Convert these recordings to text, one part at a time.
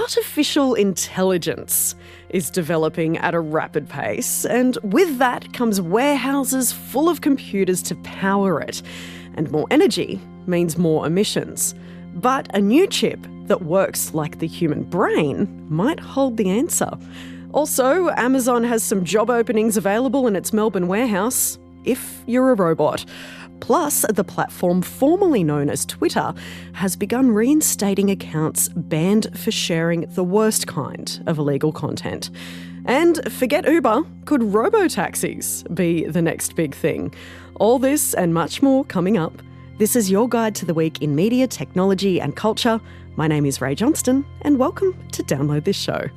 artificial intelligence is developing at a rapid pace, and with that comes warehouses full of computers to power it. And more energy means more emissions. But a new chip that works like the human brain might hold the answer. Also, Amazon has some job openings available in its Melbourne warehouse, if you're a robot. Plus, the platform formerly known as Twitter has begun reinstating accounts banned for sharing the worst kind of illegal content. And forget Uber, could robo-taxis be the next big thing? All this and much more coming up. This is your guide to the week in media, technology and culture. My name is Ray Johnston, and welcome to Download This Show.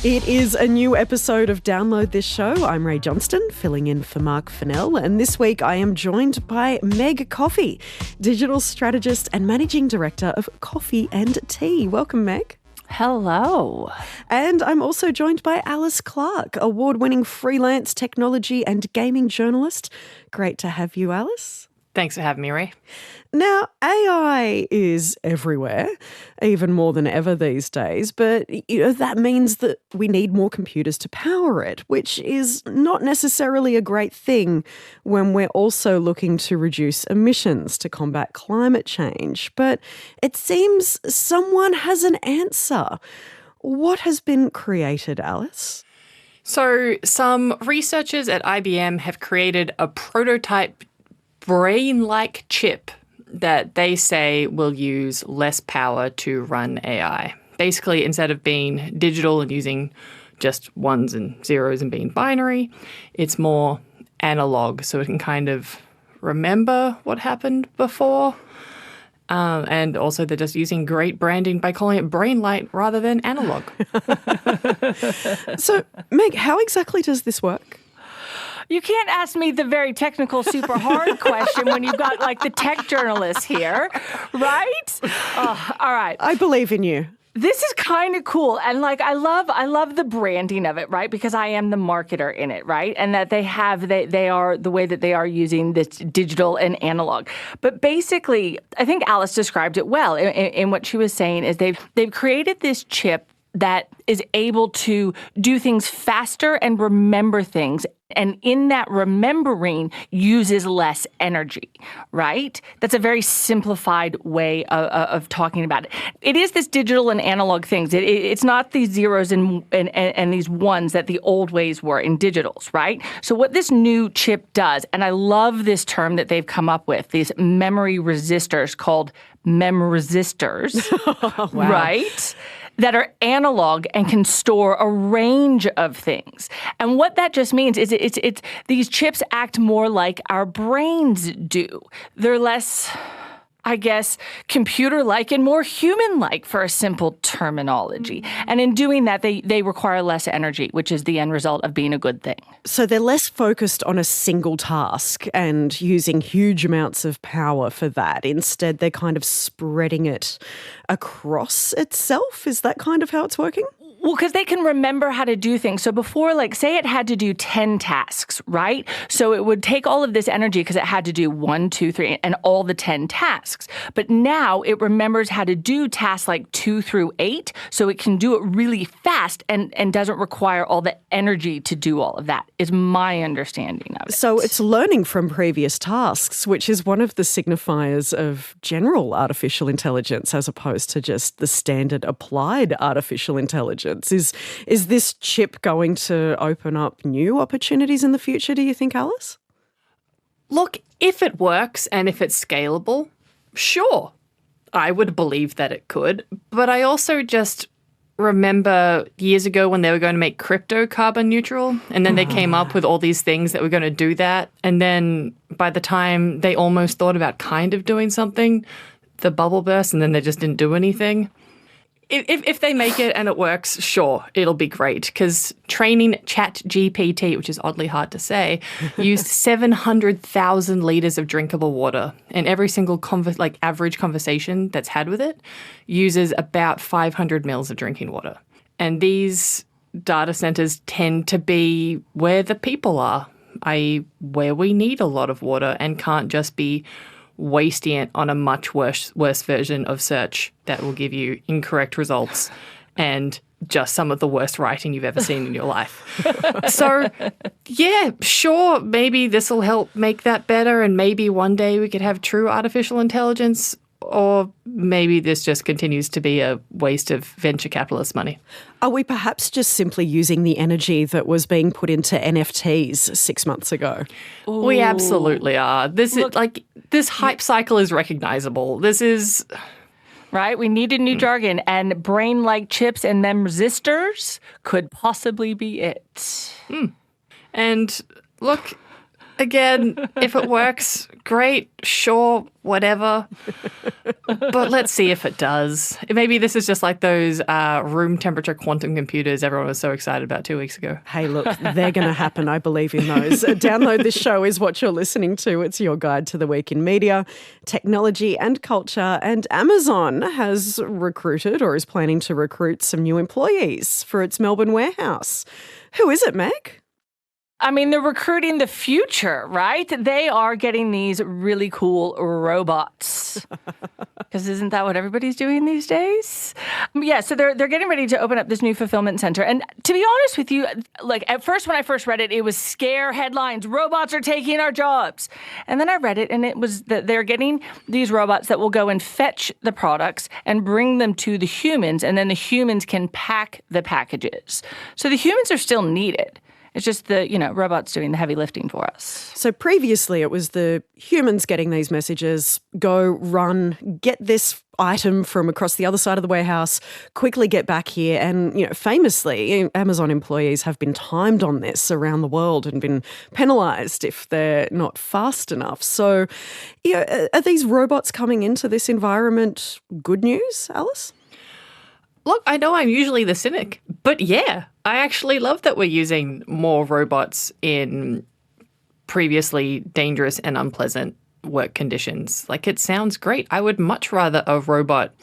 It is a new episode of Download This Show. I'm Ray Johnston, filling in for Mark Fennell, and this week I am joined by Meg Coffey, digital strategist and managing director of Coffee and Tea. Welcome, Meg. Hello. And I'm also joined by Alice Clark, award-winning freelance technology and gaming journalist. Great to have you, Alice. Thanks for having me, Ray. Now, AI is everywhere, even more than ever these days, but that means that we need more computers to power it, which is not necessarily a great thing when we're also looking to reduce emissions to combat climate change. But it seems someone has an answer. What has been created, Alice? So some researchers at IBM have created a prototype brain-like chip that they say will use less power to run AI. Basically, instead of being digital and using just ones and zeros and being binary, it's more analog, so it can kind of remember what happened before. And also they're just using great branding by calling it Brainlight rather than analog. So, Meg, how exactly does this work? You can't ask me the very technical, super hard question when you've got like the tech journalist here, right? All right. I believe in you. This is kind of cool. And like, I love the branding of it, right? Because I am the marketer in it, right? And that they are the way that they are using this digital and analog. But basically, I think Alice described it well in what she was saying is they've created this chip that is able to do things faster and remember things. And in that remembering uses less energy, right? That's a very simplified way of talking about it. It is this digital and analog things. It's not these zeros and these ones that the old ways were in digitals, right? So what this new chip does, and I love this term that they've come up with, these memory resistors called memrisistors, Wow. right? That are analog and can store a range of things. And what that just means is it's these chips act more like our brains do. They're less, I guess, computer-like and more human-like for a simple terminology. And in doing that, they require less energy, which is the end result of being a good thing. So they're less focused on a single task and using huge amounts of power for that. Instead, they're kind of spreading it across itself. Is that kind of how it's working? Well, because they can remember how to do things. So before, like, say it had to do 10 tasks, right? So it would take all of this energy because it had to do 1, 2, 3, and all the 10 tasks. But now it remembers how to do tasks like 2 through 8, so it can do it really fast and doesn't require all the energy to do all of that, is my understanding of it. So it's learning from previous tasks, which is one of the signifiers of general artificial intelligence as opposed to just the standard applied artificial intelligence. Is this chip going to open up new opportunities in the future, do you think, Alice? Look, if it works and if it's scalable, sure, I would believe that it could. But I also just remember years ago when they were going to make crypto carbon neutral, and then they came up with all these things that were going to do that. And then by the time they almost thought about kind of doing something, the bubble burst and then they just didn't do anything. If they make it and it works, sure, it'll be great. Because training ChatGPT, which is oddly hard to say, used 700,000 litres of drinkable water. And every single average conversation that's had with it uses about 500 mils of drinking water. And these data centres tend to be where the people are. i.e. where we need a lot of water and can't just be wasting it on a much worse version of search that will give you incorrect results and just some of the worst writing you've ever seen in your life. So, yeah, sure, maybe this will help make that better, and maybe one day we could have true artificial intelligence, or maybe this just continues to be a waste of venture capitalist money. Are we perhaps just simply using the energy that was being put into NFTs 6 months ago? Ooh. We absolutely are. This hype cycle is recognizable. This is... Right? We needed new jargon, and brain-like chips and memrisistors could possibly be it. And look, again, if it works, great, sure, whatever. But let's see if it does. Maybe this is just like those room temperature quantum computers everyone was so excited about 2 weeks ago. Hey, look, they're going to happen. I believe in those. Download This Show is what you're listening to. It's your guide to the week in media, technology and culture. And Amazon has recruited or is planning to recruit some new employees for its Melbourne warehouse. Who is it, Meg? I mean, they're recruiting the future, right? They are getting these really cool robots. Because isn't that what everybody's doing these days? Yeah, so they're getting ready to open up this new fulfillment center. And to be honest with you, like at first when I first read it, it was scare headlines, robots are taking our jobs. And then I read it and it was that they're getting these robots that will go and fetch the products and bring them to the humans, and then the humans can pack the packages. So the humans are still needed. It's just the, robots doing the heavy lifting for us. So previously it was the humans getting these messages, go, run, get this item from across the other side of the warehouse, quickly get back here. And, famously, Amazon employees have been timed on this around the world and been penalised if they're not fast enough. So, are these robots coming into this environment good news, Alice? Look, I know I'm usually the cynic, but yeah, I actually love that we're using more robots in previously dangerous and unpleasant work conditions. Like, it sounds great. I would much rather a robot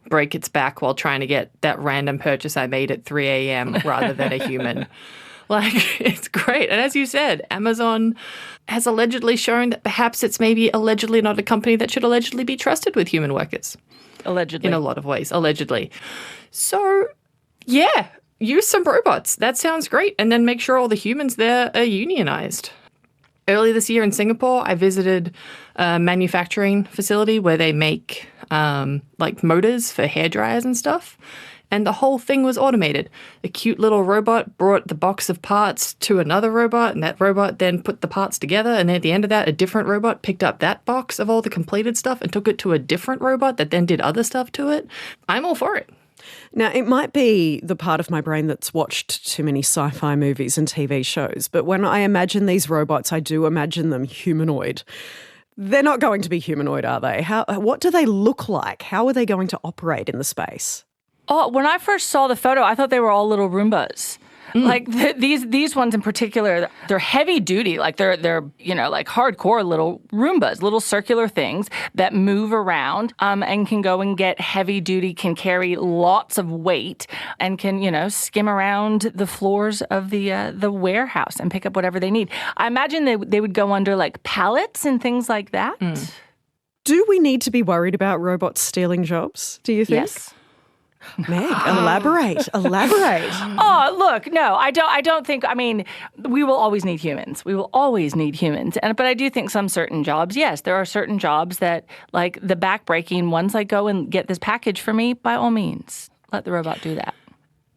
break its back while trying to get that random purchase I made at 3 a.m. rather than a human. Like, it's great. And as you said, Amazon has allegedly shown that perhaps it's maybe allegedly not a company that should allegedly be trusted with human workers. Allegedly. In a lot of ways, allegedly. So, yeah, use some robots. That sounds great. And then make sure all the humans there are unionized. Earlier this year in Singapore, I visited a manufacturing facility where they make motors for hairdryers and stuff. And the whole thing was automated. A cute little robot brought the box of parts to another robot, and that robot then put the parts together. And then at the end of that, a different robot picked up that box of all the completed stuff and took it to a different robot that then did other stuff to it. I'm all for it. Now, it might be the part of my brain that's watched too many sci-fi movies and TV shows, but when I imagine these robots, I do imagine them humanoid. They're not going to be humanoid, are they? What do they look like? How are they going to operate in the space? Oh, when I first saw the photo, I thought they were all little Roombas. Like these ones in particular, they're heavy duty. Like they're like hardcore little Roombas, little circular things that move around and can go and get heavy duty, can carry lots of weight, and can skim around the floors of the warehouse and pick up whatever they need. I imagine they would go under like pallets and things like that. Do we need to be worried about robots stealing jobs? Do you think? Yes. Meg, elaborate. Oh, look, no, I don't think, we will always need humans. We will always need humans. But I do think some certain jobs, yes, there are certain jobs that, like the back-breaking ones, like go and get this package for me, by all means. Let the robot do that.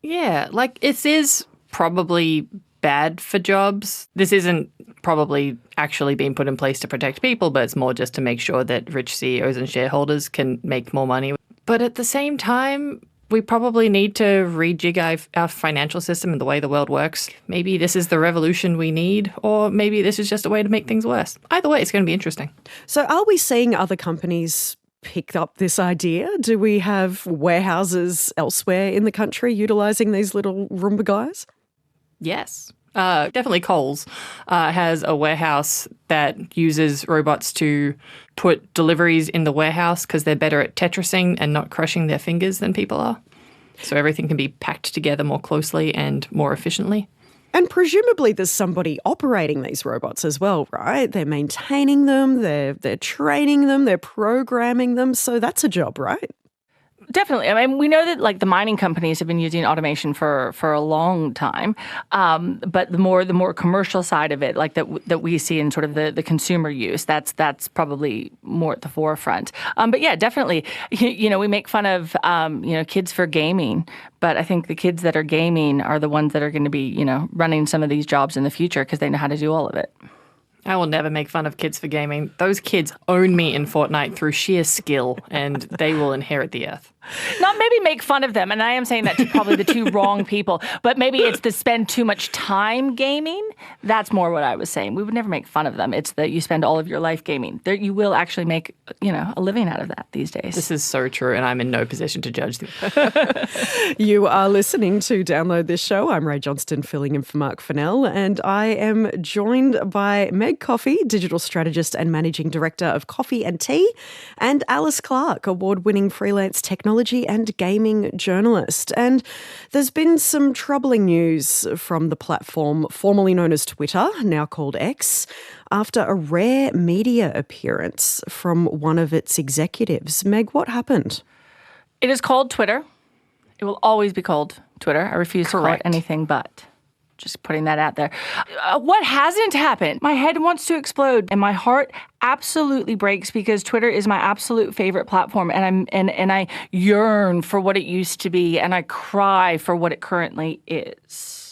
Yeah, like it is probably bad for jobs. This isn't probably actually being put in place to protect people, but it's more just to make sure that rich CEOs and shareholders can make more money. But at the same time, we probably need to rejig our financial system and the way the world works. Maybe this is the revolution we need, or maybe this is just a way to make things worse. Either way, it's going to be interesting. So are we seeing other companies pick up this idea? Do we have warehouses elsewhere in the country utilising these little Roomba guys? Yes. Definitely Coles has a warehouse that uses robots to put deliveries in the warehouse because they're better at Tetrising and not crushing their fingers than people are. So everything can be packed together more closely and more efficiently. And presumably there's somebody operating these robots as well, right? They're maintaining them, they're training them, they're programming them. So that's a job, right? Definitely. I mean, we know that like the mining companies have been using automation for a long time, but the more commercial side of it, like that we see in sort of the consumer use, that's probably more at the forefront. But yeah, definitely. We make fun of kids for gaming, but I think the kids that are gaming are the ones that are going to be running some of these jobs in the future because they know how to do all of it. I will never make fun of kids for gaming. Those kids own me in Fortnite through sheer skill, and they will inherit the earth. Not maybe make fun of them, and I am saying that to probably the two wrong people, but maybe it's to spend too much time gaming. That's more what I was saying. We would never make fun of them. It's that you spend all of your life gaming. You will actually make, a living out of that these days. This is so true, and I'm in no position to judge them. You are listening to Download This Show. I'm Ray Johnston, filling in for Mark Fennell, and I am joined by Meg Coffey, digital strategist and managing director of Coffee and Tea, and Alice Clark, award-winning freelance technology and gaming journalist. And there's been some troubling news from the platform formerly known as Twitter, now called X, after a rare media appearance from one of its executives. Meg, what happened? It is called Twitter. It will always be called Twitter. I refuse to call it anything but. Just putting that out there. What hasn't happened? My head wants to explode, and my heart absolutely breaks because Twitter is my absolute favorite platform, and I yearn for what it used to be, and I cry for what it currently is.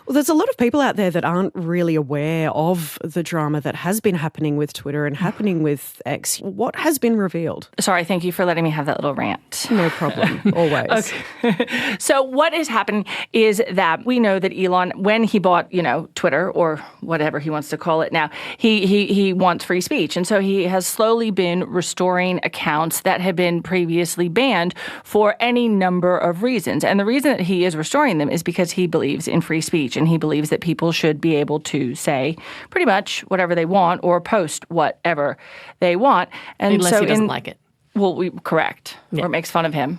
Well, there's a lot of people out there that aren't really aware of the drama that has been happening with Twitter and happening with X. What has been revealed? Sorry, thank you for letting me have that little rant. No problem, always. Okay. So what is happening is that we know that Elon, when he bought, Twitter or whatever he wants to call it now, he wants free speech. And so he has slowly been restoring accounts that had been previously banned for any number of reasons. And the reason that he is restoring them is because he believes in free speech, and he believes that people should be able to say pretty much whatever they want or post whatever they want. And unless so he doesn't like it. Well, correct. Yeah. Or makes fun of him,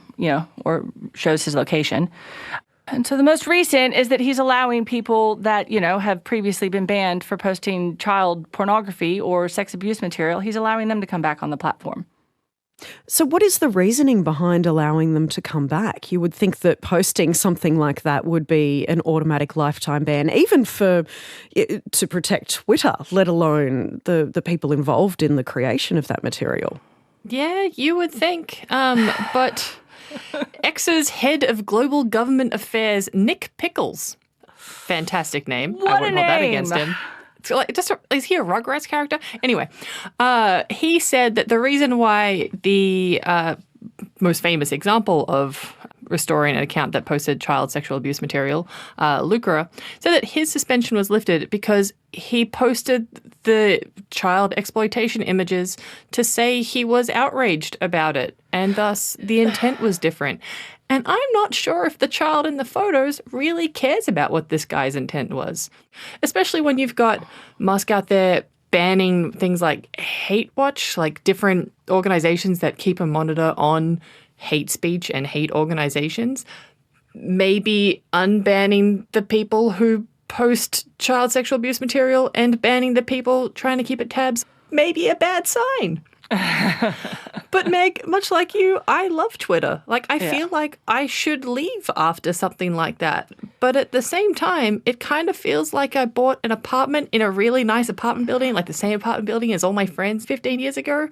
or shows his location. And so the most recent is that he's allowing people that, have previously been banned for posting child pornography or sex abuse material, he's allowing them to come back on the platform. So what is the reasoning behind allowing them to come back? You would think that posting something like that would be an automatic lifetime ban, even to protect Twitter, let alone the people involved in the creation of that material. Yeah, you would think. But X's head of global government affairs, Nick Pickles, fantastic name. What I wouldn't hold that name. against him. Is he a Rugrats character? Anyway, he said that the reason why the most famous example of restoring an account that posted child sexual abuse material, Lucra, said that his suspension was lifted because he posted the child exploitation images to say he was outraged about it, and thus the intent was different. And I'm not sure if the child in the photos really cares about what this guy's intent was, especially when you've got Musk out there banning things like Hate Watch, like different organizations that keep a monitor on hate speech and hate organizations. Maybe unbanning the people who post child sexual abuse material and banning the people trying to keep it tabs may be a bad sign. But Meg, much like you, I love Twitter. I feel like I should leave after something like that. But at the same time, it kind of feels like I bought an apartment in a really nice apartment building, like the same apartment building as all my friends 15 years ago.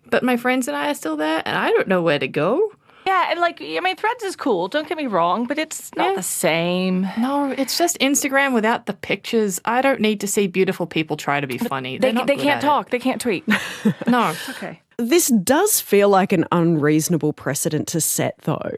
But my friends and I are still there, and I don't know where to go. Yeah, and Threads is cool, don't get me wrong, but it's not the same. No, it's just Instagram without the pictures. I don't need to see beautiful people try to be funny. They can't talk. They can't tweet. No. It's okay. This does feel like an unreasonable precedent to set, though,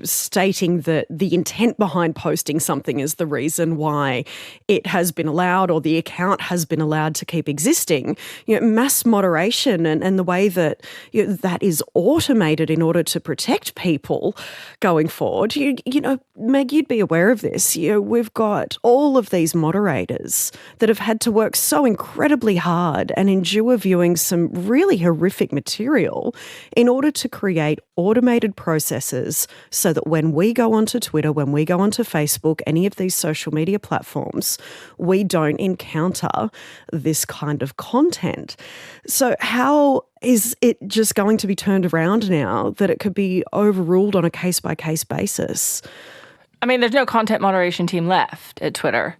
stating that the intent behind posting something is the reason why it has been allowed or the account has been allowed to keep existing. Mass moderation and the way that that is automated in order to protect people going forward. Meg, you'd be aware of this. We've got all of these moderators that have had to work so incredibly hard and endure viewing some really horrific scientific material in order to create automated processes so that when we go onto Twitter, when we go onto Facebook, any of these social media platforms, we don't encounter this kind of content. So how is it just going to be turned around now that it could be overruled on a case-by-case basis? I mean, there's no content moderation team left at Twitter.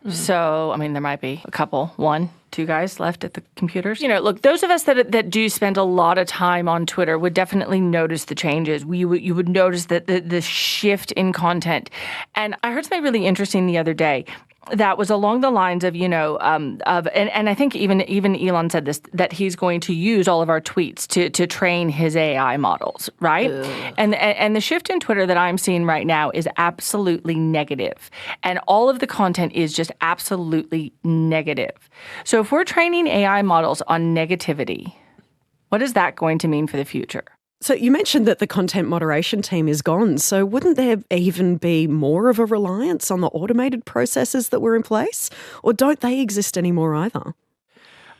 So, I mean, there might be a couple, 1, 2 guys left at the computers. You know, look, those of us that do spend a lot of time on Twitter would definitely notice the changes. You would notice that the shift in content. And I heard something really interesting the other day that was along the lines of, and I think even Elon said this, that he's going to use all of our tweets to train his AI models, right? Ugh. And the shift in Twitter that I'm seeing right now is absolutely negative. And all of the content is just absolutely negative. So if we're training AI models on negativity, what is that going to mean for the future? So you mentioned that the content moderation team is gone. So wouldn't there even be more of a reliance on the automated processes that were in place? Or don't they exist anymore either?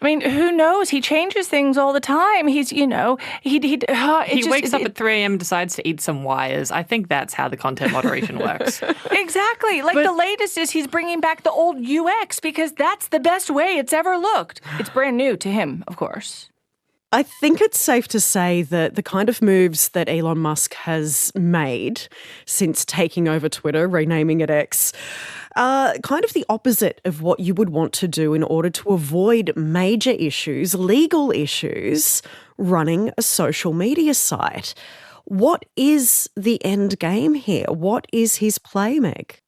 I mean, who knows? He changes things all the time. He's, he wakes up at 3 a.m. and decides to eat some wires. I think that's how the content moderation works. Exactly. But the latest is he's bringing back the old UX because that's the best way it's ever looked. It's brand new to him, of course. I think it's safe to say that the kind of moves that Elon Musk has made since taking over Twitter, renaming it X, are kind of the opposite of what you would want to do in order to avoid major issues, legal issues, running a social media site. What is the end game here? What is his play, Meg?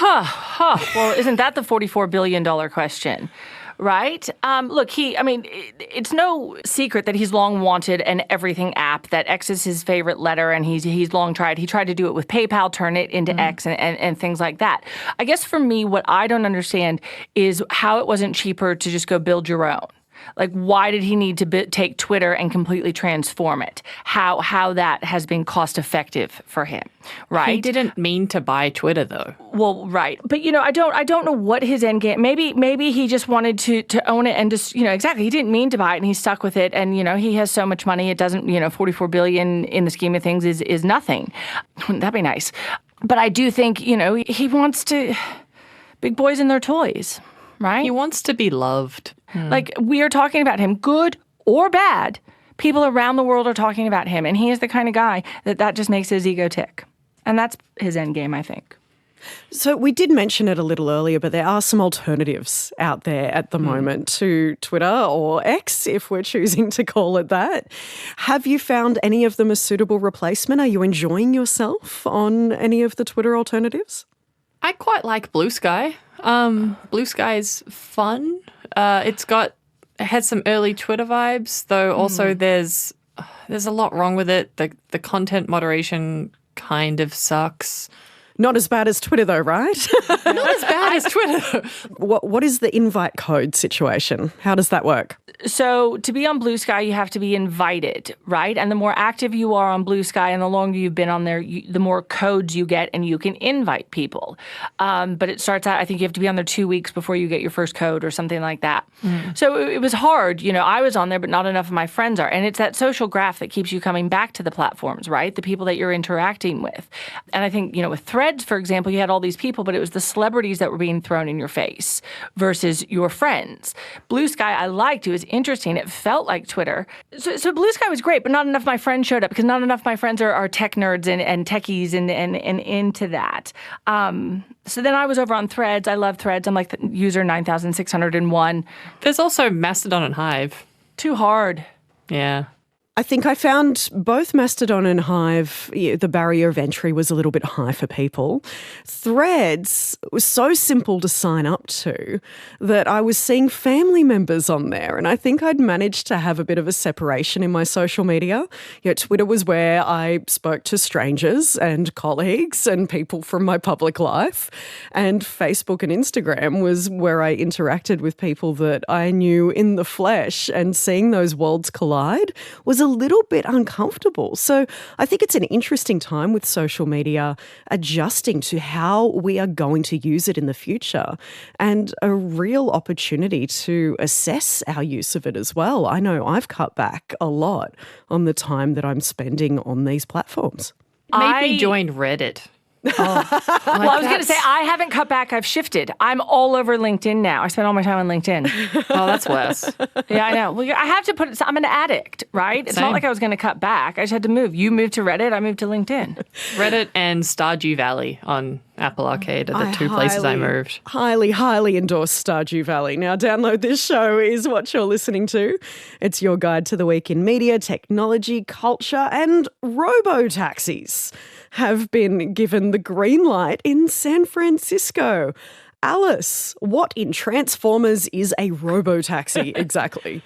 Well, isn't that the $44 billion question? Right? Look, it's no secret that he's long wanted an everything app, that X is his favorite letter, and he's long tried. He tried to do it with PayPal, turn it into X and things like that. I guess for me, what I don't understand is how it wasn't cheaper to just go build your own. Like, why did he need to take Twitter and completely transform it? How that has been cost effective for him, right? He didn't mean to buy Twitter, though. Well, right, but I don't know what his end game. Maybe he just wanted to own it and just exactly. He didn't mean to buy it and he stuck with it. And he has so much money. It doesn't $44 billion in the scheme of things is nothing. Wouldn't that be nice? But I do think he wants to big boys and their toys, right? He wants to be loved. Like, we are talking about him, good or bad. People around the world are talking about him, and he is the kind of guy that just makes his ego tick. And that's his end game, I think. So we did mention it a little earlier, but there are some alternatives out there at the moment to Twitter or X, if we're choosing to call it that. Have you found any of them a suitable replacement? Are you enjoying yourself on any of the Twitter alternatives? I quite like Blue Sky. Blue Sky is fun. It has some early Twitter vibes, though also there's a lot wrong with it. The content moderation kind of sucks. Not as bad as Twitter, though, right? Not as bad as Twitter. What is the invite code situation? How does that work? So to be on Blue Sky, you have to be invited, right? And the more active you are on Blue Sky and the longer you've been on there, the more codes you get and you can invite people. But it starts out, I think you have to be on there 2 weeks before you get your first code or something like that. So it was hard. I was on there, but not enough of my friends are. And it's that social graph that keeps you coming back to the platforms, right? The people that you're interacting with. And I think, with Threads, for example, you had all these people, but it was the celebrities that were being thrown in your face versus your friends. Blue Sky, I liked. It was interesting. It felt like Twitter. So Blue Sky was great, but not enough of my friends showed up because not enough of my friends are tech nerds and techies and into that. So then I was over on Threads. I love Threads. I'm like the user 9,601. There's also Mastodon and Hive. Too hard. Yeah. I think I found both Mastodon and Hive, the barrier of entry was a little bit high for people. Threads was so simple to sign up to that I was seeing family members on there, and I think I'd managed to have a bit of a separation in my social media. Twitter was where I spoke to strangers and colleagues and people from my public life, and Facebook and Instagram was where I interacted with people that I knew in the flesh, and seeing those worlds collide was a little bit uncomfortable. So I think it's an interesting time with social media adjusting to how we are going to use it in the future, and a real opportunity to assess our use of it as well. I know I've cut back a lot on the time that I'm spending on these platforms. Maybe join Reddit. Well, I was going to say, I haven't cut back. I've shifted. I'm all over LinkedIn now. I spend all my time on LinkedIn. Oh, that's worse. Yeah, I know. Well, I have to put it, I'm an addict, right? It's not like I was going to cut back. I just had to move. You moved to Reddit. I moved to LinkedIn. Reddit and Stardew Valley on Apple Arcade are the two places I moved. Highly endorse Stardew Valley. Now, download this show is what you're listening to. It's your guide to the week in media, technology, culture, and robo-taxis have been given the green light in San Francisco. Alice, what in Transformers is a robo-taxi exactly?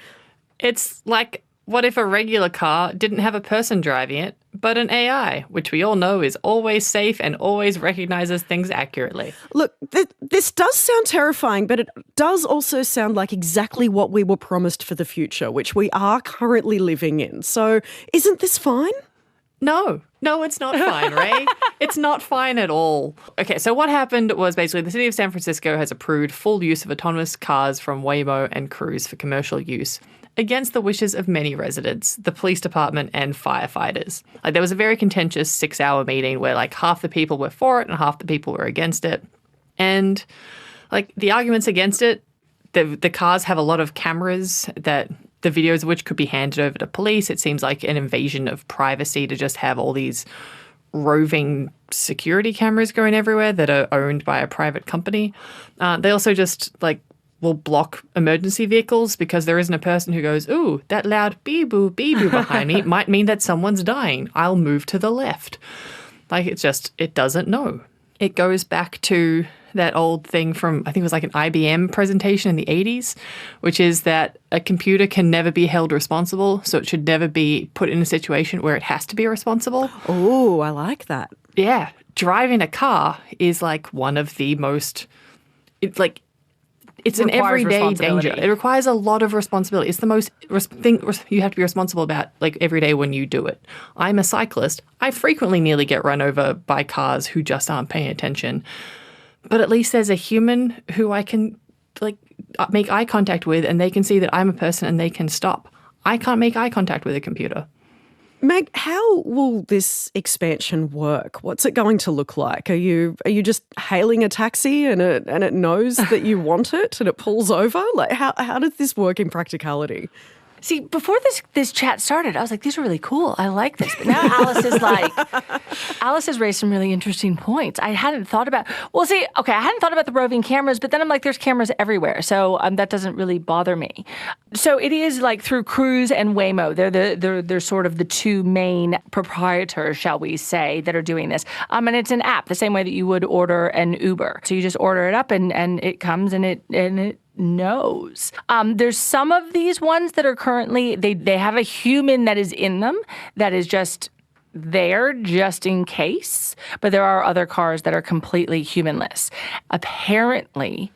It's like, what if a regular car didn't have a person driving it, but an AI, which we all know is always safe and always recognizes things accurately? Look, this does sound terrifying, but it does also sound like exactly what we were promised for the future, which we are currently living in. So isn't this fine? No, it's not fine, Ray. It's not fine at all. Okay, so what happened was basically the city of San Francisco has approved full use of autonomous cars from Waymo and Cruise for commercial use against the wishes of many residents, the police department, and firefighters. Like, there was a very contentious 6-hour meeting where like half the people were for it and half the people were against it. And like the arguments against it, the cars have a lot of cameras that the videos of which could be handed over to police. It seems like an invasion of privacy to just have all these roving security cameras going everywhere that are owned by a private company. They also just like will block emergency vehicles because there isn't a person who goes, ooh, that loud bee-boo behind me might mean that someone's dying. I'll move to the left. Like, it doesn't know. It goes back to that old thing from, I think it was like an IBM presentation in the 80s, which is that a computer can never be held responsible, so it should never be put in a situation where it has to be responsible. Oh, I like that. Yeah. Driving a car is like one of the most, it's an everyday danger. It requires a lot of responsibility. It's the most thing you have to be responsible about, like, every day when you do it. I'm a cyclist. I frequently nearly get run over by cars who just aren't paying attention. But at least there's a human who I can, like, make eye contact with, and they can see that I'm a person and they can stop. I can't make eye contact with a computer. Meg, how will this expansion work? What's it going to look like? Are you just hailing a taxi and it knows that you want it and it pulls over? Like, how does this work in practicality? See, before this chat started, I was like, these are really cool. I like this. But now Alice has raised some really interesting points. I hadn't thought about, I hadn't thought about the roving cameras, but then I'm like, there's cameras everywhere. So that doesn't really bother me. So it is like through Cruise and Waymo. They're sort of the two main proprietors, shall we say, that are doing this. And it's an app, the same way that you would order an Uber. So you just order it up and it comes and it knows. There's some of these ones that are currently, they have a human that is in them that is just there just in case, but there are other cars that are completely humanless. Apparently,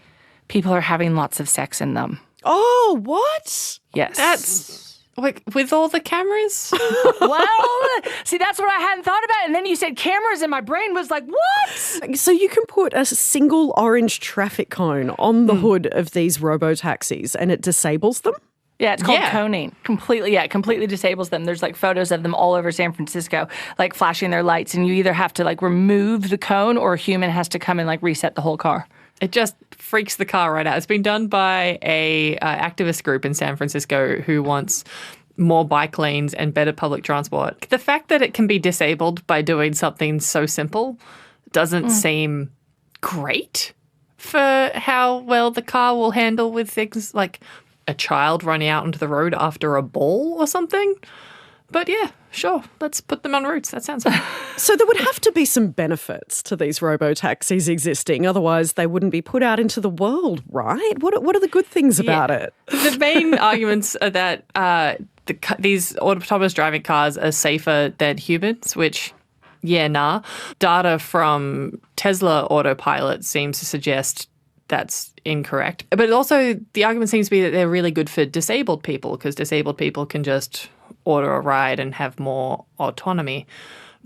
people are having lots of sex in them. Oh, what? Yes. That's... like, with all the cameras? Well, see, that's what I hadn't thought about. And then you said cameras, and my brain was like, what? So you can put a single orange traffic cone on the hood of these robo-taxis and it disables them? Yeah, it's called coning. Completely disables them. There's like photos of them all over San Francisco, like flashing their lights. And you either have to like remove the cone or a human has to come and like reset the whole car. It just freaks the car right out. It's been done by a activist group in San Francisco who wants more bike lanes and better public transport. The fact that it can be disabled by doing something so simple doesn't seem great for how well the car will handle with things like a child running out onto the road after a ball or something. But yeah, sure, let's put them on routes. That sounds fun. So there would have to be some benefits to these robo-taxis existing, otherwise they wouldn't be put out into the world, right? What are the good things about it? The main arguments are that these autonomous driving cars are safer than humans, which, data from Tesla Autopilot seems to suggest that's incorrect. But also the argument seems to be that they're really good for disabled people because disabled people can just order a ride and have more autonomy.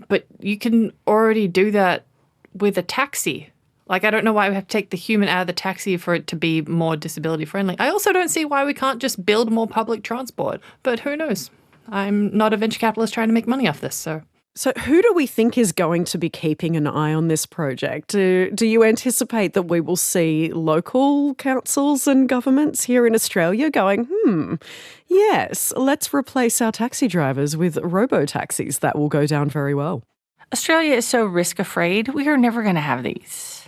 But you can already do that with a taxi. Like, I don't know why we have to take the human out of the taxi for it to be more disability friendly. I also don't see why we can't just build more public transport. But who knows? I'm not a venture capitalist trying to make money off this, so... So who do we think is going to be keeping an eye on this project? Do you anticipate that we will see local councils and governments here in Australia going, yes, let's replace our taxi drivers with robo-taxis? That will go down very well. Australia is so risk-afraid. We are never going to have these.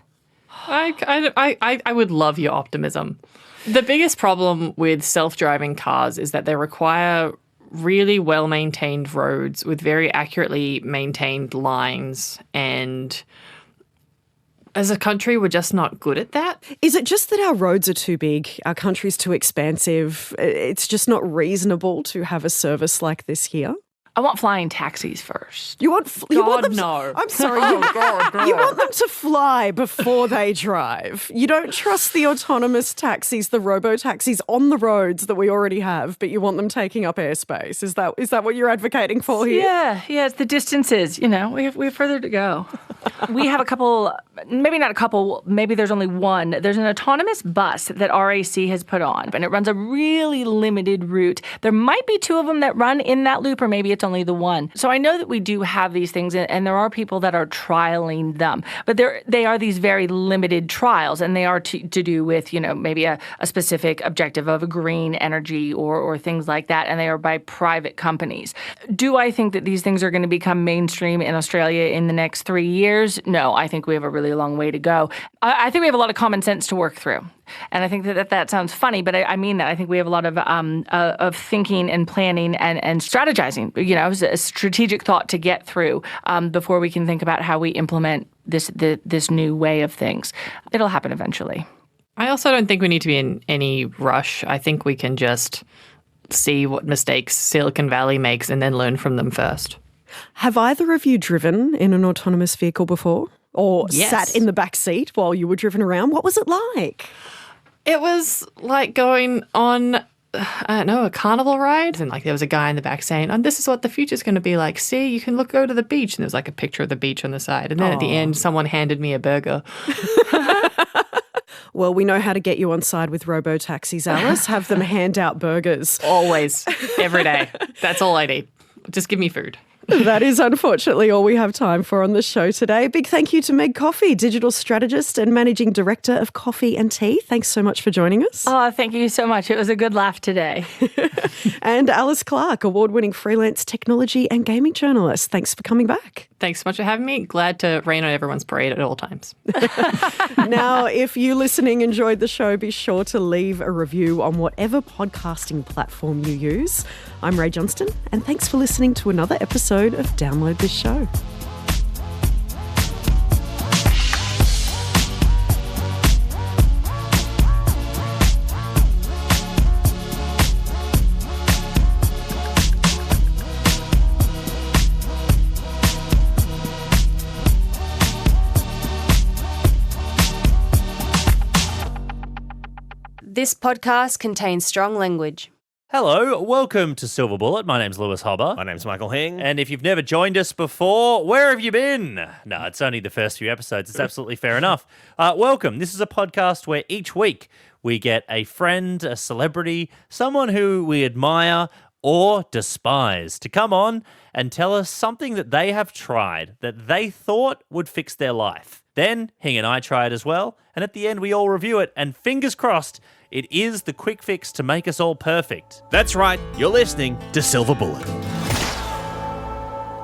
I would love your optimism. The biggest problem with self-driving cars is that they require really well-maintained roads with very accurately maintained lines, and as a country, we're just not good at that. Is it just that our roads are too big, our country's too expansive, it's just not reasonable to have a service like this here? I want flying taxis first. You want them no. I'm sorry. You want them to fly before they drive. You don't trust the autonomous taxis, the robo-taxis on the roads that we already have, but you want them taking up airspace. Is that what you're advocating for here? Yeah, it's the distances. We have further to go. We have a couple, maybe not a couple, maybe there's only one. There's an autonomous bus that RAC has put on, and it runs a really limited route. There might be two of them that run in that loop, or maybe it's only the one. So I know that we do have these things, and there are people that are trialing them, but they are these very limited trials, and they are to do with, maybe a specific objective of a green energy or things like that, and they are by private companies. Do I think that these things are going to become mainstream in Australia in the next 3 years? No, I think we have a really long way to go. I think we have a lot of common sense to work through. And I think that sounds funny, but I mean that. I think we have a lot of thinking and planning and strategizing, a strategic thought to get through before we can think about how we implement this new way of things. It'll happen eventually. I also don't think we need to be in any rush. I think we can just see what mistakes Silicon Valley makes and then learn from them first. Have either of you driven in an autonomous vehicle before? Or sat in the back seat while you were driven around? What was it like? It was like going on, a carnival ride. And there was a guy in the back saying, this is what the future's going to be like. See, you can go to the beach. And there was a picture of the beach on the side. And then at the end, someone handed me a burger. Well, we know how to get you on side with robo-taxis, Alice. Have them hand out burgers. Always. Every day. That's all I need. Just give me food. That is unfortunately all we have time for on the show today. Big thank you to Meg Coffey, digital strategist and managing director of Coffee and Tea. Thanks so much for joining us. Oh, thank you so much. It was a good laugh today. And Alice Clark, award-winning freelance technology and gaming journalist. Thanks for coming back. Thanks so much for having me. Glad to rain on everyone's parade at all times. Now, if you listening enjoyed the show, be sure to leave a review on whatever podcasting platform you use. I'm Ray Johnston, and thanks for listening to another episode of Download This Show. This podcast contains strong language. Hello, welcome to Silver Bullet. My name's Lewis Hobber. My name's Michael Hing. And if you've never joined us before, where have you been? No, it's only the first few episodes. It's absolutely fair enough. Welcome. This is a podcast where each week we get a friend, a celebrity, someone who we admire or despise to come on and tell us something that they have tried that they thought would fix their life. Then Hing and I try it as well, and at the end we all review it, and fingers crossed, it is the quick fix to make us all perfect. That's right, you're listening to Silver Bullet.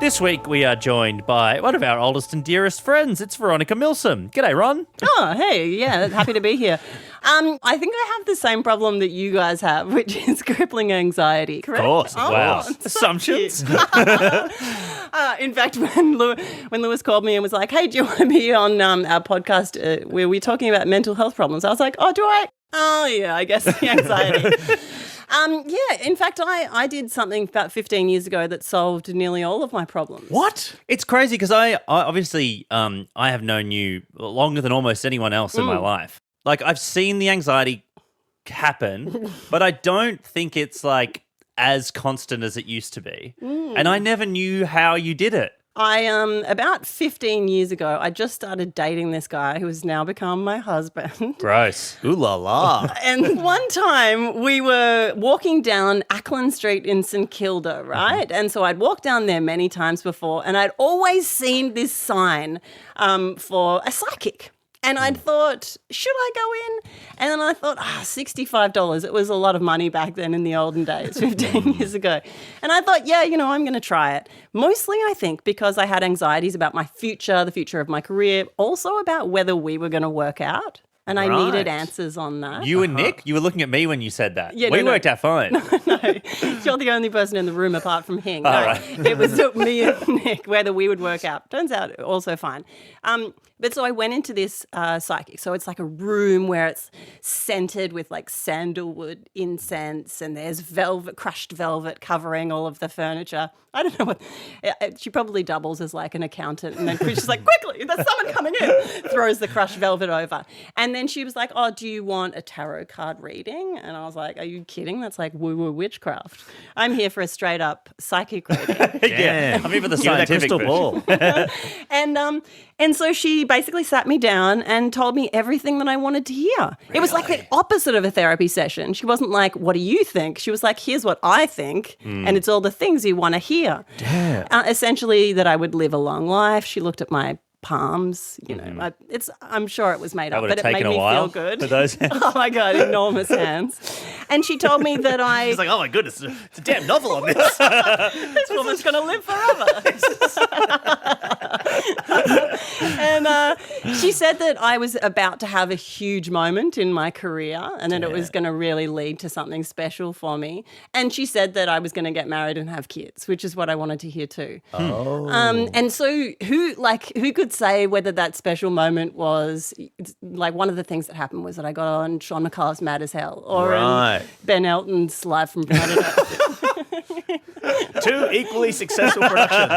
This week we are joined by one of our oldest and dearest friends. It's Veronica Milsom. G'day, Ron. Oh, hey, yeah, happy to be here. I think I have the same problem that you guys have, which is crippling anxiety, correct? Of course. Oh, wow. so Assumptions. In fact, when Lewis called me and was like, hey, do you want to be on our podcast where we're talking about mental health problems? I was like, oh, do I? Oh, yeah, I guess the anxiety. Yeah, in fact, I did something about 15 years ago that solved nearly all of my problems. What? It's crazy because I obviously I have known you longer than almost anyone else in my life. Like, I've seen the anxiety happen, but I don't think it's like as constant as it used to be. And I never knew how you did it. I about 15 years ago, I just started dating this guy who has now become my husband. Gross. Ooh la la. And one time we were walking down Ackland Street in St Kilda, right? And so I'd walked down there many times before, and I'd always seen this sign for a psychic. And I'd thought, should I go in? And then I thought, $65. It was a lot of money back then in the olden days, 15 years ago. And I thought, yeah, I'm going to try it. Mostly, I think, because I had anxieties about my future, the future of my career, also about whether we were going to work out. And I needed answers on that. You and Nick, you were looking at me when you said that. Yeah, we worked out fine. No, you're the only person in the room apart from Hing. No, right. It was me and Nick, whether we would work out. Turns out also fine. But so I went into this psychic. So it's like a room where it's scented with like sandalwood incense, and there's crushed velvet covering all of the furniture. I don't know what. She probably doubles as like an accountant, and then she's like, quickly, there's someone coming in. Throws the crushed velvet over. And then she was like, oh, do you want a tarot card reading? And I was like, are you kidding? That's like woo-woo witchcraft. I'm here for a straight up psychic reading. Yeah. I'm here for the scientific crystal ball. And so she basically sat me down and told me everything that I wanted to hear. Really? It was like the opposite of a therapy session. She wasn't like, what do you think? She was like, here's what I think, and it's all the things you want to hear. Damn. Essentially that I would live a long life. She looked at my palms, I'm sure it was made up, but it made me feel good. For those hands. Oh my God, enormous hands. And she told me that He's like, oh my goodness, it's a damn novel on this. this woman's going to live forever. And she said that I was about to have a huge moment in my career, and that it was going to really lead to something special for me. And she said that I was going to get married and have kids, which is what I wanted to hear too. Oh. And so who could say whether that special moment was like one of the things that happened was that I got on Sean McCullough's Mad as Hell or Ben Elton's Live from Planet Earth. Two equally successful productions.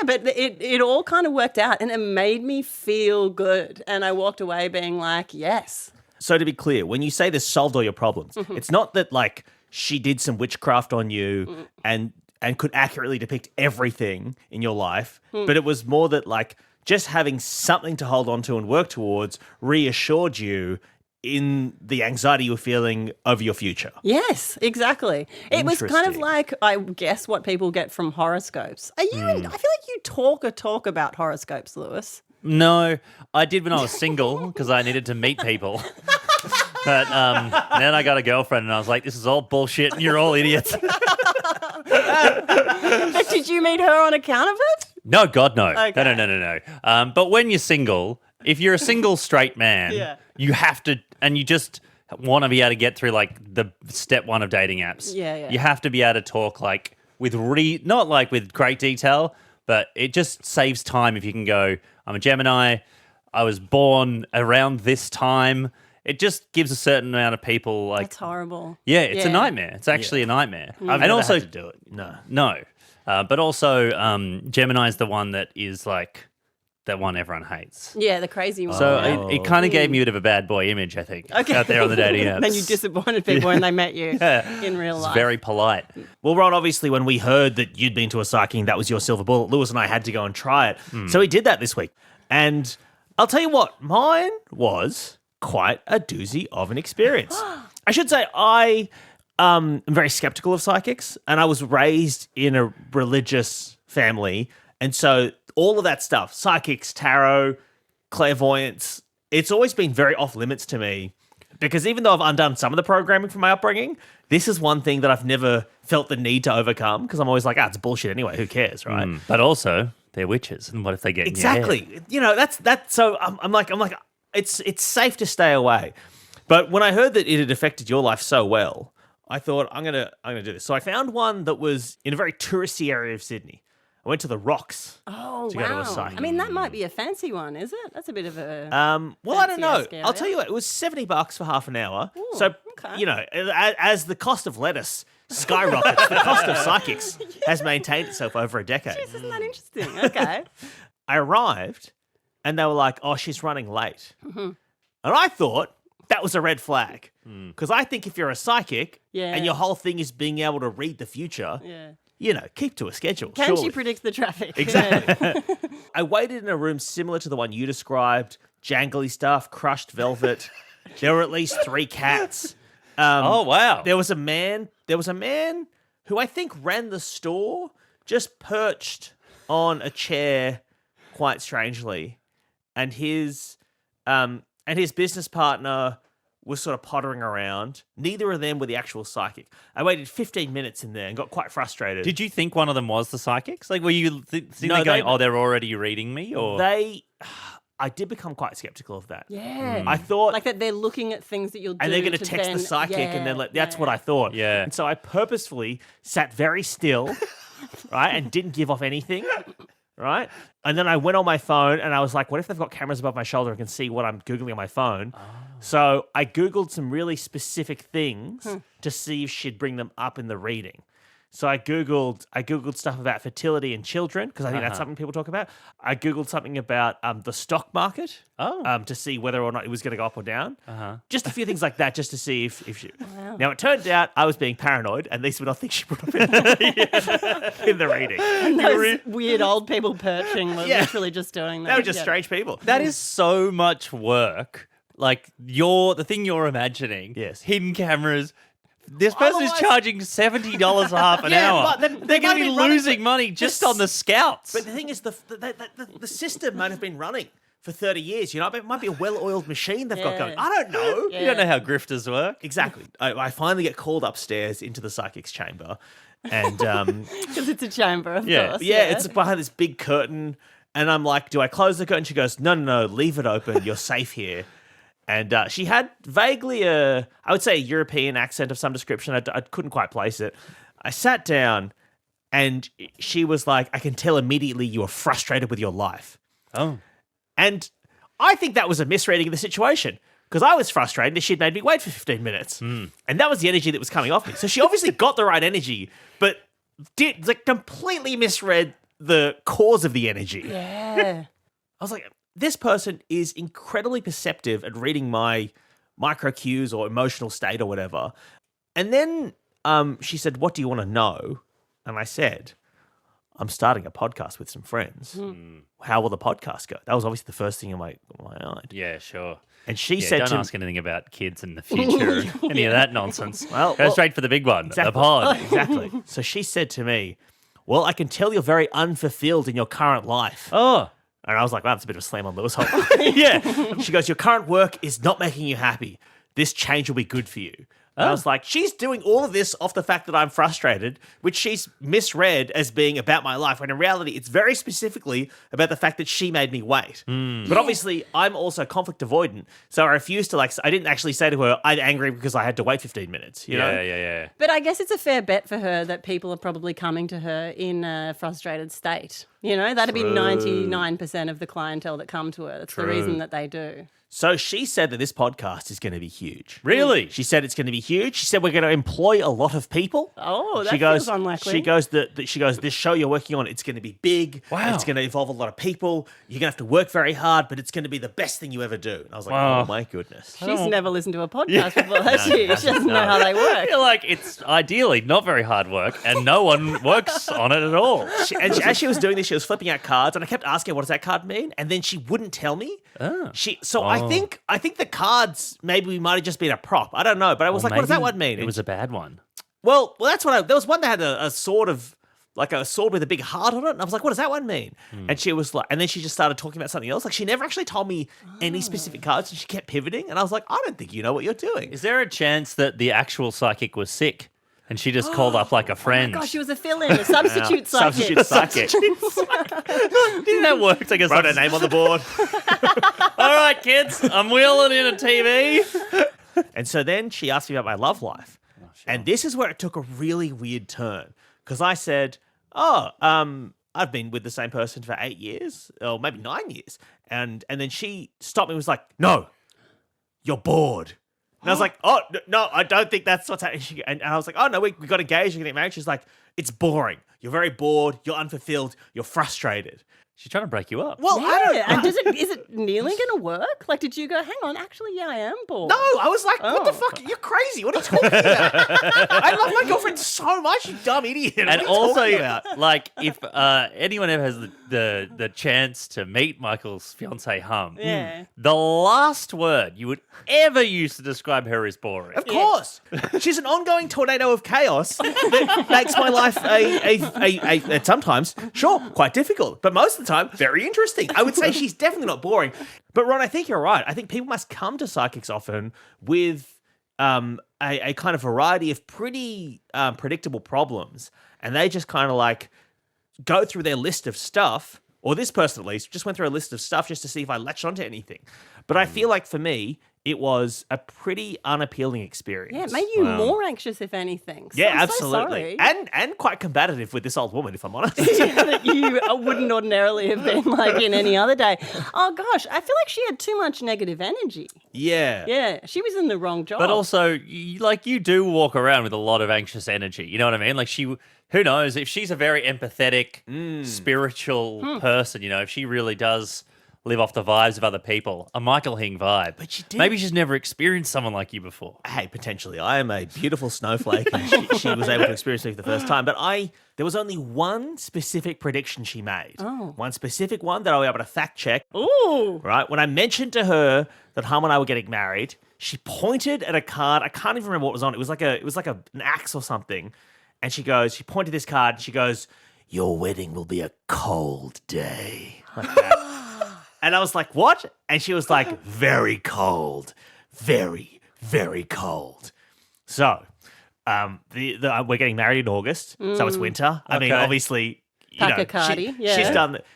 But it all kind of worked out, and it made me feel good. And I walked away being like, yes. So to be clear, when you say this solved all your problems, it's not that like she did some witchcraft on you and could accurately depict everything in your life, but it was more that like just having something to hold on to and work towards reassured you in the anxiety you were feeling over your future. Yes, exactly. It was kind of like, I guess, what people get from horoscopes. I feel like you talk about horoscopes, Lewis. No, I did when I was single because I needed to meet people. But then I got a girlfriend and I was like, this is all bullshit and you're all idiots. Did you meet her on account of it? No, God, no. Okay. No. But when you're single, if you're a single straight man, you have to, and you just want to be able to get through like the step one of dating apps. Yeah. You have to be able to talk like with not like with great detail, but it just saves time if you can go, I'm a Gemini, I was born around this time. It just gives a certain amount of people like... That's horrible. Yeah, it's a nightmare. It's actually a nightmare. I've never had to do it. No. But also Gemini's the one that is like that one everyone hates. Yeah, the crazy one. So it kind of gave me a bit of a bad boy image, I think, out there on the dating apps. Then you disappointed people when they met you in real life. It's very polite. Well, Ron, obviously, when we heard that you'd been to a psychic, that was your silver bullet, Lewis and I had to go and try it. So we did that this week. And I'll tell you what, mine was quite a doozy of an experience. I should say I am very skeptical of psychics, and I was raised in a religious family. And so all of that stuff, psychics, tarot, clairvoyance, it's always been very off limits to me because even though I've undone some of the programming from my upbringing, this is one thing that I've never felt the need to overcome because I'm always like, it's bullshit anyway. Who cares, right? But also, they're witches, and what if they get in your exactly? head? You know, that's so I'm like, it's safe to stay away. But when I heard that it had affected your life so well, I thought I'm gonna do this. So I found one that was in a very touristy area of Sydney. I went to the Rocks. Oh, to wow. go to a psychic. I mean, that might be a fancy one, is it? That's a bit of a... well, I don't know. area. I'll tell you what, it was $70 for half an hour. Ooh, so, okay. you know, as the cost of lettuce skyrockets, the cost of psychics has maintained itself over a decade. Jeez, isn't that interesting? Okay. I arrived and they were like, oh, she's running late. And I thought, that was a red flag. Because I think if you're a psychic Yeah. and your whole thing is being able to read the future, keep to a schedule. Can surely. she predict the traffic? Exactly. I waited in a room similar to the one you described, jangly stuff, crushed velvet. There were at least 3 cats. Oh, wow. There was a man who I think ran the store, just perched on a chair quite strangely. And his business partner was sort of pottering around. Neither of them were the actual psychic. I waited 15 minutes in there and got quite frustrated. Did you think one of them was the psychics? Like, were you sitting No, there going, they- they're already reading me? Or I did become quite skeptical of that. Yeah. I thought... Like that they're looking at things that you'll do. and they're going to to text the then- psychic and then that's what I thought. Yeah. And so I purposefully sat very still, right, and didn't give off anything, right? And then I went on my phone and I was like, what if they've got cameras above my shoulder and can see what I'm Googling on my phone? So I Googled some really specific things to see if she'd bring them up in the reading. So I Googled stuff about fertility in children, because I think that's something people talk about. I Googled something about the stock market to see whether or not it was going to go up or down. Just a few things like that, just to see if she... Wow. Now, it turned out I was being paranoid, and these were not things she brought up in the reading. And those weird old people perching were Yeah. literally just doing that. They were just strange people. that is so much work. Like, the thing you're imagining. Yes. Hidden cameras. This person is Otherwise- charging $70 a half an Yeah, hour. but They're might going to have be been running losing money just on the scouts. But the thing is, the system might have been running for 30 years. You know, it might be a well-oiled machine they've got Yeah. going. I don't know. You don't know how grifters work. Exactly. I finally get called upstairs into the psychic's chamber, and Because it's a chamber, of course. yeah, it's behind this big curtain, and I'm like, do I close the curtain? She goes, no, leave it open. You're safe here. And she had vaguely I would say, a European accent of some description. I couldn't quite place it. I sat down, and she was like, I can tell immediately you are frustrated with your life. Oh. And I think that was a misreading of the situation, because I was frustrated that she'd made me wait for 15 minutes. And that was the energy that was coming off me. So she obviously got the right energy, but completely misread the cause of the energy. Yeah. I was like, this person is incredibly perceptive at reading my micro cues or emotional state or whatever. And then she said, what do you want to know? And I said, I'm starting a podcast with some friends. How will the podcast go? That was obviously the first thing in my mind. Yeah, sure. And she Yeah, said don't to ask anything about kids in the future, any of that nonsense. Well, Go straight for the big one, the pod. Exactly. So she said to me, well, I can tell you're very unfulfilled in your current life. Oh, And I was like, wow, that's a bit of a slam on Lewis. Yeah. She goes, your current work is not making you happy. This change will be good for you. And I was like, she's doing all of this off the fact that I'm frustrated, which she's misread as being about my life, when in reality, it's very specifically about the fact that she made me wait. But obviously, I'm also conflict avoidant, so I refused to, I didn't actually say to her, I'm angry because I had to wait 15 minutes, you know? yeah. But I guess it's a fair bet for her that people are probably coming to her in a frustrated state. You know, that'd be 99% of the clientele that come to her. That's the reason that they do. So she said that this podcast is going to be huge. Really? She said it's going to be huge. She said we're going to employ a lot of people. Oh, that she goes, feels unlikely. She goes, this show you're working on, it's going to be big. Wow. It's going to involve a lot of people. You're going to have to work very hard, but it's going to be the best thing you ever do. And I was like, Wow. oh my goodness. She's never listened to a podcast before, has she? She doesn't know how they I work. feel like it's ideally not very hard work, and no one works on it at all. As she was doing this, she was flipping out cards, and I kept asking her, what does that card mean? And then she wouldn't tell me. I think the cards maybe might have just been a prop. I don't know, but I was like, what does that Maybe one mean? It was a bad one. Well, that's what there was one that had a sword of, like a sword with a big heart on it. And I was like, what does that one mean? And she was like, and then she just started talking about something else. Like, she never actually told me any specific cards, and she kept pivoting. And I was like, I don't think you know what you're doing. Is there a chance that the actual psychic was sick and she just called up like a friend? Gosh, she was a fill-in, a substitute psychic. Substitute psychic. That worked, I guess. Wrote her name on the board. All right, kids, I'm wheeling in a TV. And so then she asked me about my love life. And this is where it took a really weird turn. Because I said, I've been with the same person for 8 years, or maybe 9 years. And then she stopped me and was like, no, you're bored. And I was like, oh, no, I don't think that's what's happening. And I was like, oh, no, we got engaged, we're getting married. She's like, it's boring. You're very bored. You're unfulfilled. You're frustrated. She's trying to break you up. Well, I don't. Yeah, and is it nearly going to work? Like, did you go, hang on, actually, yeah, I am bored? No, I was like, what the fuck? You're crazy. What are you talking about? I love my girlfriend so much, you dumb idiot. What And are you also, talking about? like, if anyone ever has the chance to meet Michael's fiancée Hum, Yeah. the last word you would ever use to describe her is boring. Of course. She's an ongoing tornado of chaos that makes my life a sometimes, sure, quite difficult, but most of the time, very interesting. I would say she's definitely not boring. But Ron, I think you're right. I think people must come to psychics often with a kind of variety of pretty predictable problems, and they just kind of like go through their list of stuff, or this person at least just went through a list of stuff just to see if I latched onto anything. But I feel like for me, it was a pretty unappealing experience. Yeah, it made you more anxious, if anything. So Yeah, I'm absolutely. So sorry. And quite combative with this old woman, if I'm honest. that you wouldn't ordinarily have been like in any other day. Oh, gosh, I feel like she had too much negative energy. Yeah. Yeah, she was in the wrong job. But also, you do walk around with a lot of anxious energy. You know what I mean? Like, who knows, if she's a very empathetic, spiritual person, if she really does live off the vibes of other people, a Michael Hing vibe. But she did. Maybe she's never experienced someone like you before. Hey, potentially. I am a beautiful snowflake, and she was able to experience me for the first time. But there was only one specific prediction she made. Oh. One specific one that I was able to fact check. Ooh. Right? When I mentioned to her that Hum and I were getting married, she pointed at a card. I can't even remember what was on it. It was like an axe or something. And she pointed this card, and she goes, "Your wedding will be a cold day." Like that. And I was like, "What?" And she was like, "Very cold. Very, very cold." So, we're getting married in August, so it's winter. I mean, Okay. obviously, Pacacardi, yeah.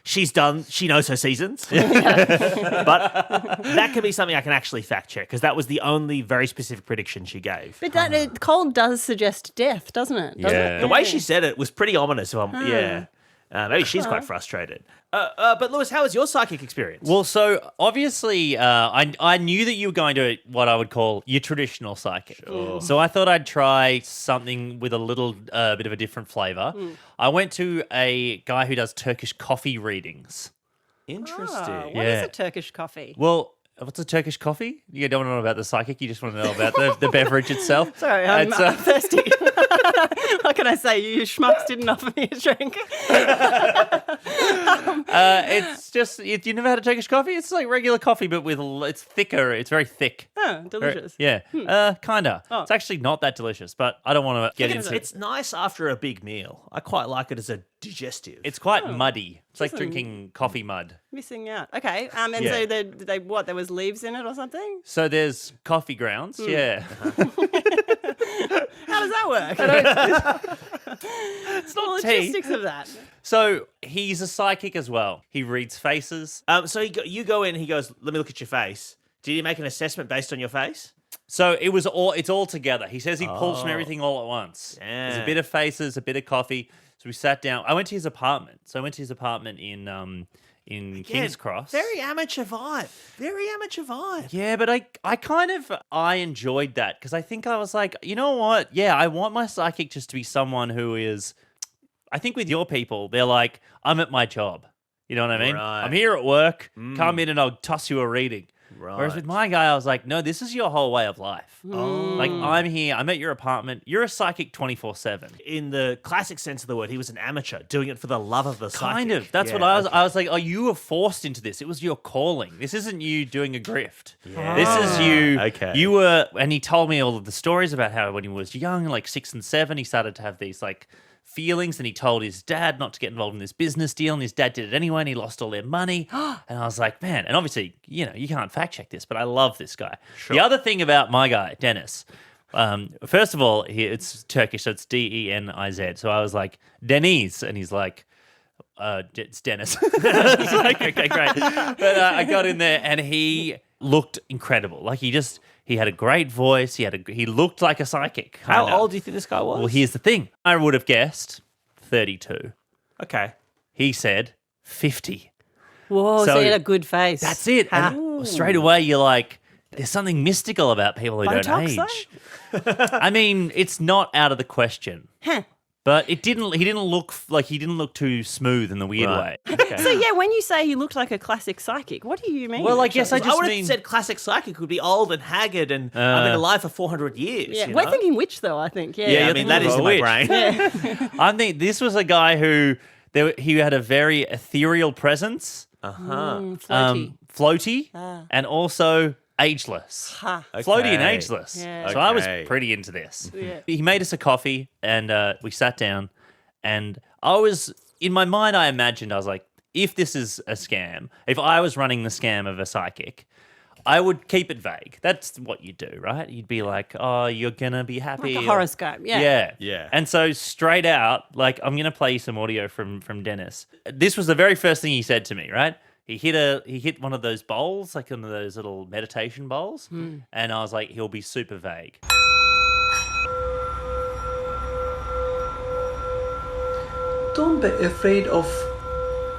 she's done, she knows her seasons. But that could be something I can actually fact check, because that was the only very specific prediction she gave. But that cold does suggest death, doesn't it? Yeah. The way she said it was pretty ominous. Yeah. Maybe she's quite frustrated. But Lewis, how was your psychic experience? Well, so obviously, I knew that you were going to what I would call your traditional psychic. Sure. So I thought I'd try something with a little bit of a different flavor. I went to a guy who does Turkish coffee readings. Interesting. What is a Turkish coffee? Well, what's a Turkish coffee? You don't want to know about the psychic. You just want to know about the beverage itself. Sorry, I'm It's, thirsty. What can I say? You schmucks didn't offer me a drink. It's just you never had a Turkish coffee. It's like regular coffee, but it's thicker. It's very thick. Oh, delicious. Yeah, kinda. It's actually not that delicious, but I don't want to get into it. It's nice after a big meal. I quite like it as a digestive. It's quite muddy. It's like drinking coffee mud. Missing out. Okay. And Yeah. so they what? There was leaves in it or something? So there's coffee grounds. Yeah, How does that work? it's not tea. Logistics of that. So he's a psychic as well. He reads faces. So you go in, he goes, "Let me look at your face." Did he make an assessment based on your face? So it's all together. He says he pulls from everything all at once. Yeah. There's a bit of faces, a bit of coffee. So we sat down. I went to his apartment. So I went to his apartment in King's Cross. Very amateur vibe. Very amateur vibe. Yeah, but I enjoyed that because I think I was like, you know what? Yeah, I want my psychic just to be someone who is. I think with your people, they're like, I'm at my job. You know what I mean? Right. I'm here at work. Come in and I'll toss you a reading. Right. Whereas with my guy, I was like, no, this is your whole way of life. Like, I'm here. I'm at your apartment. You're a psychic 24/7. In the classic sense of the word, he was an amateur doing it for the love of the psychic. Kind of. That's what I was. I was like, oh, you were forced into this. It was your calling. This isn't you doing a grift. Yeah. This is you. Okay. You were, and he told me all of the stories about how when he was young, like 6 and 7, he started to have these like feelings, and he told his dad not to get involved in this business deal, and his dad did it anyway, and he lost all their money. And I was like, man, and obviously, you can't fact check this, but I love this guy. Sure. The other thing about my guy, Dennis, first of all, it's Turkish, so it's Deniz. So I was like, Deniz, and he's like, it's Dennis. I was like, okay, great. But I got in there, and he looked incredible. Like he had a great voice. He looked like a psychic. How kinda. old do you think this guy was? Well, here's the thing. I would have guessed 32. Okay. He said 50. Whoa, so So he had a good face. That's it. And straight away, you're like, there's something mystical about people who don't Botox, age. I mean, it's not out of the question. Huh. But he didn't look too smooth in the weird way. So yeah, when you say he looked like a classic psychic, what do you mean? Well, I guess I would just have mean said classic psychic would be old and haggard and I've been alive for 400 years. yeah, you we're know? thinking witch though. I think. Yeah, Yeah, I mean that is in my Witch. brain. I think this was a guy who he had a very ethereal presence, floaty, and also ageless. Floaty and Okay. ageless. Yeah. So I was Okay. pretty into this. Yeah. He made us a coffee and we sat down and in my mind I imagined, I was like, if this is a scam, if I was running the scam of a psychic, I would keep it vague. That's what you do, right? You'd be like, oh, you're going to be happy. Like a horoscope. Yeah. Yeah. Yeah. And so straight out, like, I'm going to play you some audio from Dennis. This was the very first thing he said to me, right? He hit one of those bowls, like one of those little meditation bowls. And I was like, he'll be super vague. Don't be afraid of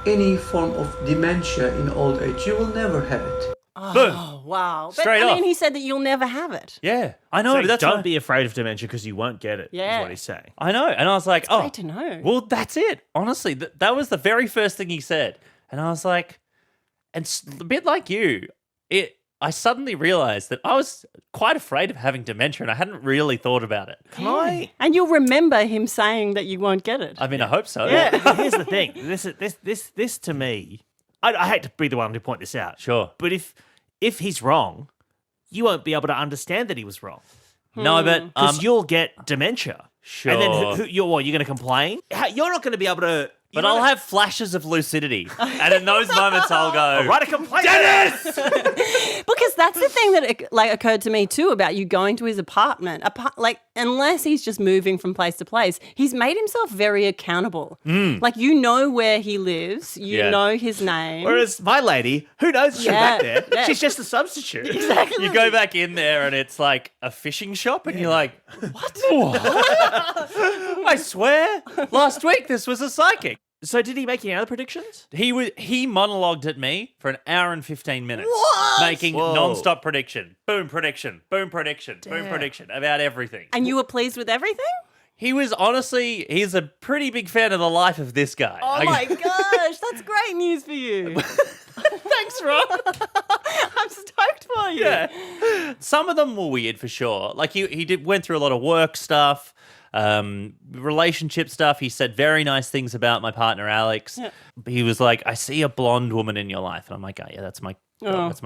any form of dementia in old age. You will never have it. Boom. Oh wow. But Straight I mean, off. he said that you'll never have it. Yeah. I know. So but that's don't what- be afraid of dementia because you won't get it. Yeah. Is what he's saying. I know. And I was like, oh. Great to know. Well, that's it. Honestly, that was the very first thing he said. And I was like, and a bit like you, I suddenly realized that I was quite afraid of having dementia and I hadn't really thought about it. Can I? And you'll remember him saying that you won't get it. I mean, I hope so. But here's the thing. This to me, I hate to be the one to point this out. Sure. But if he's wrong, you won't be able to understand that he was wrong No, but because you'll get dementia. Sure. And then you're going to complain? You're not going to be able to. But I'll have flashes of lucidity. And in those moments, I'll go, write a complaint. Dennis! Because that's the thing that occurred to me too about you going to his apartment. Unless he's just moving from place to place, he's made himself very accountable. Like you know where he lives, you Yeah. know his name. Whereas my lady, who knows she's Yeah, back there? yeah. She's just a substitute. Exactly. You go back in there and it's like a fishing shop and you're like, what? I swear, last week this was a psychic. So did he make any other predictions? He monologued at me for an hour and 15 minutes, making Whoa. non-stop prediction, boom prediction, boom prediction, boom prediction about everything. And you were pleased with everything? He's a pretty big fan of the life of this guy. Oh my gosh, that's great news for you. Thanks, Rob. I'm stoked for you. Yeah. Some of them were weird for sure. Like he went through a lot of work stuff, relationship stuff. He said very nice things about my partner Alex. Yeah. He was like, "I see a blonde woman in your life," and I'm like, "Oh yeah, that's my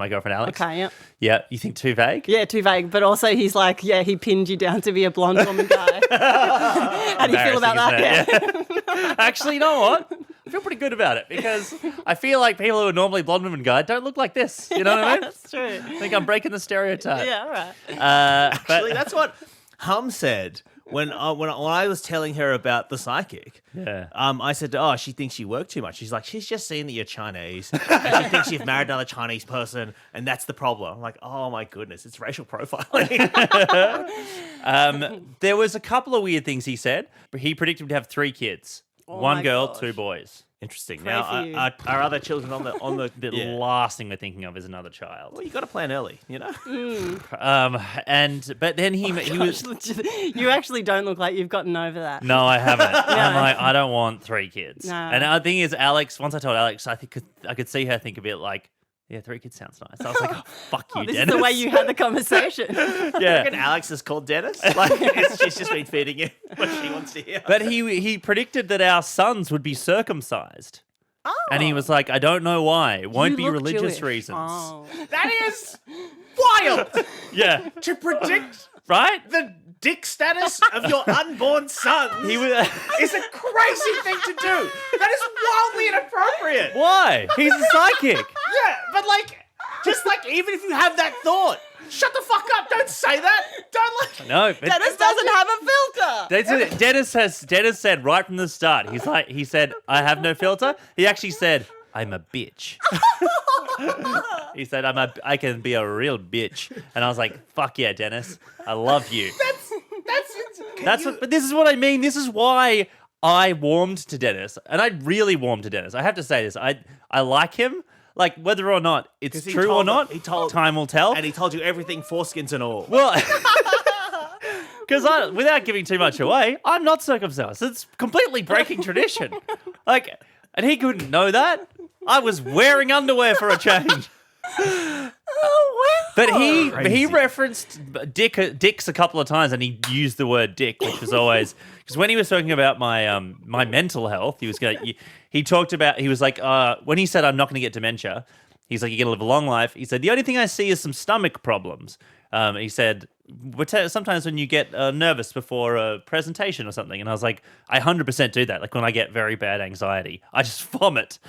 girlfriend Alex." Okay, yeah. Yeah, you think too vague? Yeah, too vague. But also he's like, yeah, he pinned you down to be a blonde woman guy. How do you feel about that? Embarrassing, isn't it? Yeah. Actually, you know what? I feel pretty good about it because I feel like people who are normally blonde women guy don't look like this. You know what I mean? That's true. I think I'm breaking the stereotype. Yeah, all right. Actually, that's what Hum said when I was telling her about the psychic. Yeah. I said, "Oh, she thinks you work too much." She's like, "She's just seen that you're Chinese. And she thinks you've married another Chinese person, and that's the problem." I'm like, "Oh my goodness, it's racial profiling." There was a couple of weird things he said. He predicted to have 3 kids. Oh 1 my girl, gosh. 2 boys. Interesting. Pray Now, for you. are other children on the? The Yeah. last thing we're thinking of is another child. Well, you got to plan early, you know. But then he was. You actually don't look like you've gotten over that. No, I haven't. I'm like, I don't want 3 kids. No. And the thing is, Alex. Once I told Alex, I could see her think a bit like, yeah, 3 kids sounds nice. I was like, oh, fuck you, This Dennis. is the way you had the conversation. Yeah. And Alex is called Dennis. Like she's just been feeding him what she wants to hear. But he predicted that our sons would be circumcised. Oh. And he was like, I don't know why. It won't You be look religious Jewish. reasons. Oh. That is wild Yeah. to predict Right? the dick status of your unborn son. He was. Is a crazy thing to do. That is wildly inappropriate. Why? He's a psychic. Yeah, but just even if you have that thought, shut the fuck up. Don't say that. Don't No, but Dennis doesn't have a filter. that's it. Dennis said right from the start. He said, I have no filter. He actually said, I'm a bitch. He said, I can be a real bitch. And I was like, fuck yeah, Dennis. I love you. But this is what I mean. This is why I warmed to Dennis. And I really warmed to Dennis. I have to say this. I like him. Like, whether or not it's 'Cause he true or told- not, he told- time will tell. And he told you everything, foreskins and all. Well, Because without giving too much away, I'm not circumcised. It's completely breaking tradition. Like, and he couldn't know that. I was wearing underwear for a change. Oh, wow. But he referenced dicks a couple of times, and he used the word dick, which was always because when he was talking about my my mental health, he was like when he said I'm not going to get dementia, he's like, you're going to live a long life. He said the only thing I see is some stomach problems. He said sometimes when you get nervous before a presentation or something, and I was like, I 100% do that. Like when I get very bad anxiety, I just vomit,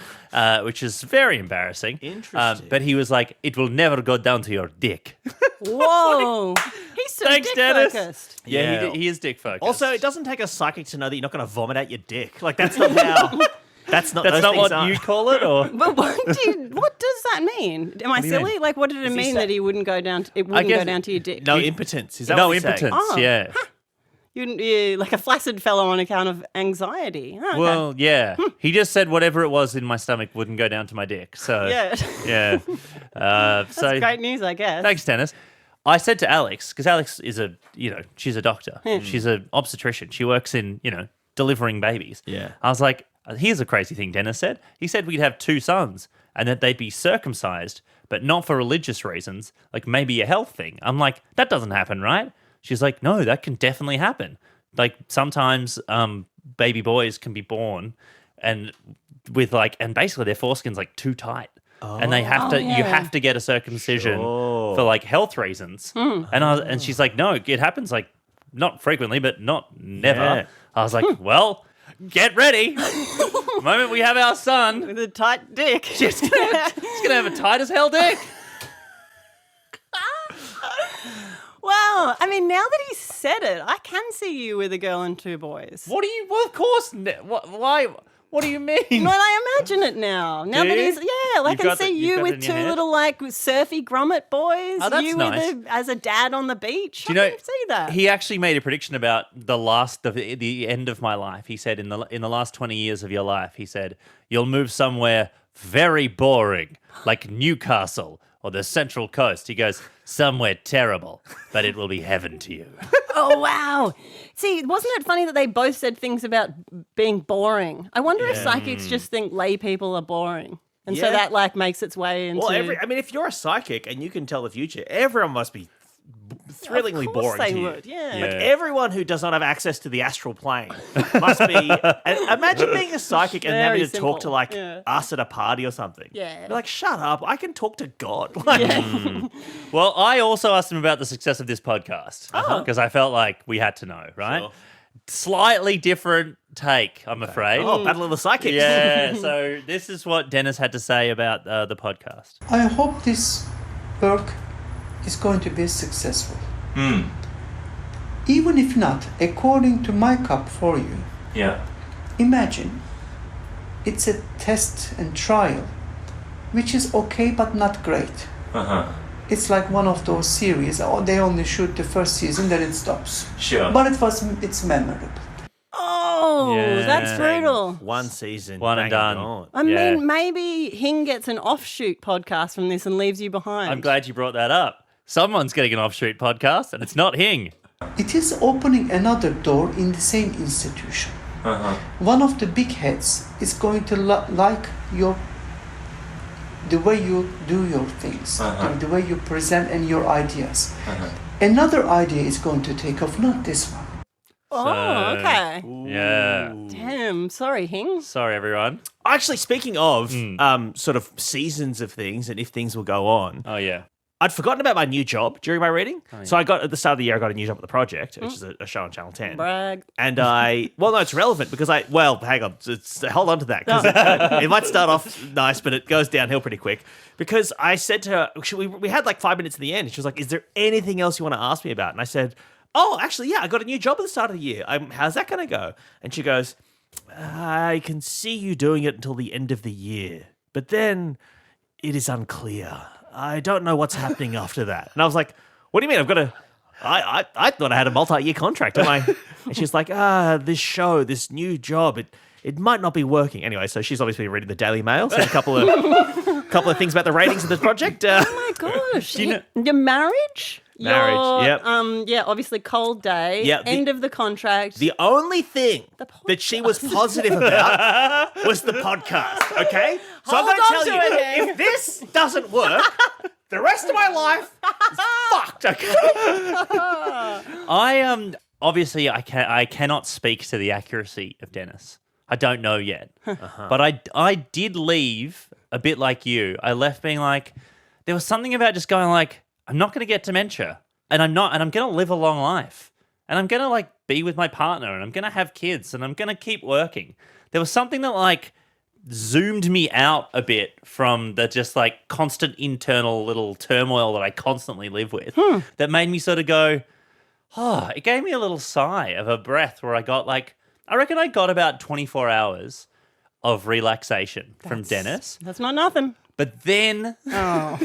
which is very embarrassing. Interesting. But he was like, it will never go down to your dick. Whoa. He's so Thanks, dick Dennis. focused. Yeah, he is dick focused. Also, it doesn't take a psychic to know that you're not going to vomit out your dick. Like, that's not how... That's not what you call it, or But what does that mean? Am I silly? Like, what did it mean that he wouldn't go down? It wouldn't go down to your dick. No impotence. Is that no what you're saying? impotence. Oh. Yeah. You're like a flaccid fellow on account of anxiety. Oh, okay. Well, yeah. He just said whatever it was in my stomach wouldn't go down to my dick. So yeah. yeah. That's great news, I guess. Thanks, Dennis. I said to Alex, because Alex is she's a doctor. She's an obstetrician. She works in, delivering babies. Yeah. I was like, here's a crazy thing Dennis said. He said we'd have 2 sons and that they'd be circumcised, but not for religious reasons, like maybe a health thing. I'm like, that doesn't happen, right? She's like, no, that can definitely happen. Like sometimes baby boys can be born and basically their foreskin's like too tight. And they have to, you have to get a circumcision for like health reasons. And she's like, no, it happens like not frequently, but not never. Yeah. I was like, well, get ready. The moment we have our son, With a tight dick. she's gonna have a tight as hell dick. Well, I mean, now that he said it, I can see you with a girl and 2 boys. What do you? Well, of course. Why? What do you mean? Well, I imagine it now. Now Do that you? he's I You've can got see you've you got it with in 2 your head? little like surfy grommet boys. Oh, that's you nice. as a dad on the beach. Do you I know? can see that. He actually made a prediction about the end of my life. He said in the last 20 years of your life, he said you'll move somewhere very boring, like Newcastle or the Central Coast. He goes somewhere terrible, but it will be heaven to you. Oh, wow. See, wasn't it funny that they both said things about being boring? I wonder if psychics just think lay people are boring. And so Yeah. that like makes its way into... Well, if you're a psychic and you can tell the future, everyone must be thrillingly Of course boring they to you. would, yeah. Like everyone who does not have access to the astral plane must be. And imagine being a psychic and Very having to simple, talk to like yeah. us at a party or something. Yeah. You're like, shut up! I can talk to God. Like, Well, I also asked him about the success of this podcast because I felt like we had to know, right? Sure. Slightly different take, I'm afraid. oh, Battle of the Psychics. Yeah, so this is what Dennis had to say about the podcast. I hope this work is going to be successful. Even if not, according to my cup for you, imagine it's a test and trial, which is okay but not great. It's like one of those series, they only shoot the first season, then it stops. Sure. But it's memorable. Oh, Yeah. that's brutal. One season, One and bang, done. gone. I Yeah. mean, maybe Hing gets an offshoot podcast from this and leaves you behind. I'm glad you brought that up. Someone's getting an offshoot podcast, and it's not Hing. It is opening another door in the same institution. One of the big heads is going to like the way you do your things, the way you present and your ideas. Another idea is going to take off, not this one. Oh, So, okay. Yeah. Damn, sorry, Hing. Sorry, everyone. Actually, speaking of sort of seasons of things and if things will go on, Oh, yeah. I'd forgotten about my new job during my reading. So I got at the start of the year, I got a new job at the Project, which is a show on Channel 10. Brag. And no, it's relevant because hang on, hold on to that because it might start off nice, but it goes downhill pretty quick. Because I said to her, we had like 5 minutes in the end, and she was like, "Is there anything else you want to ask me about?" And I said, "Oh, actually, yeah, I got a new job at the start of the year. How's that going to go?" And she goes, "I can see you doing it until the end of the year, but then it is unclear. I don't know what's happening after that." And I was like, "What do you mean? I've got a..." I thought I had a multi-year contract. And she's like, this show, this new job, it might not be working. Anyway, so she's obviously reading the Daily Mail, said a couple of things about the ratings of the Project. Oh my gosh. Your marriage? Marriage, yep. Obviously cold day. Yeah, End of the contract. The only thing that she was positive about was the podcast, okay? So I'm going to tell you, if this doesn't work, the rest of my life is fucked, okay? Obviously I cannot speak to the accuracy of Dennis. I don't know yet. But I did leave a bit like you. I left being like, there was something about just going like, I'm not going to get dementia, and I'm going to live a long life, and I'm going to like be with my partner, and I'm going to have kids, and I'm going to keep working. There was something that like zoomed me out a bit from the just like constant internal little turmoil that I constantly live with that made me sort of go, oh, it gave me a little sigh of a breath where I got like, I reckon I got about 24 hours of relaxation from Dennis. That's not nothing. But then, then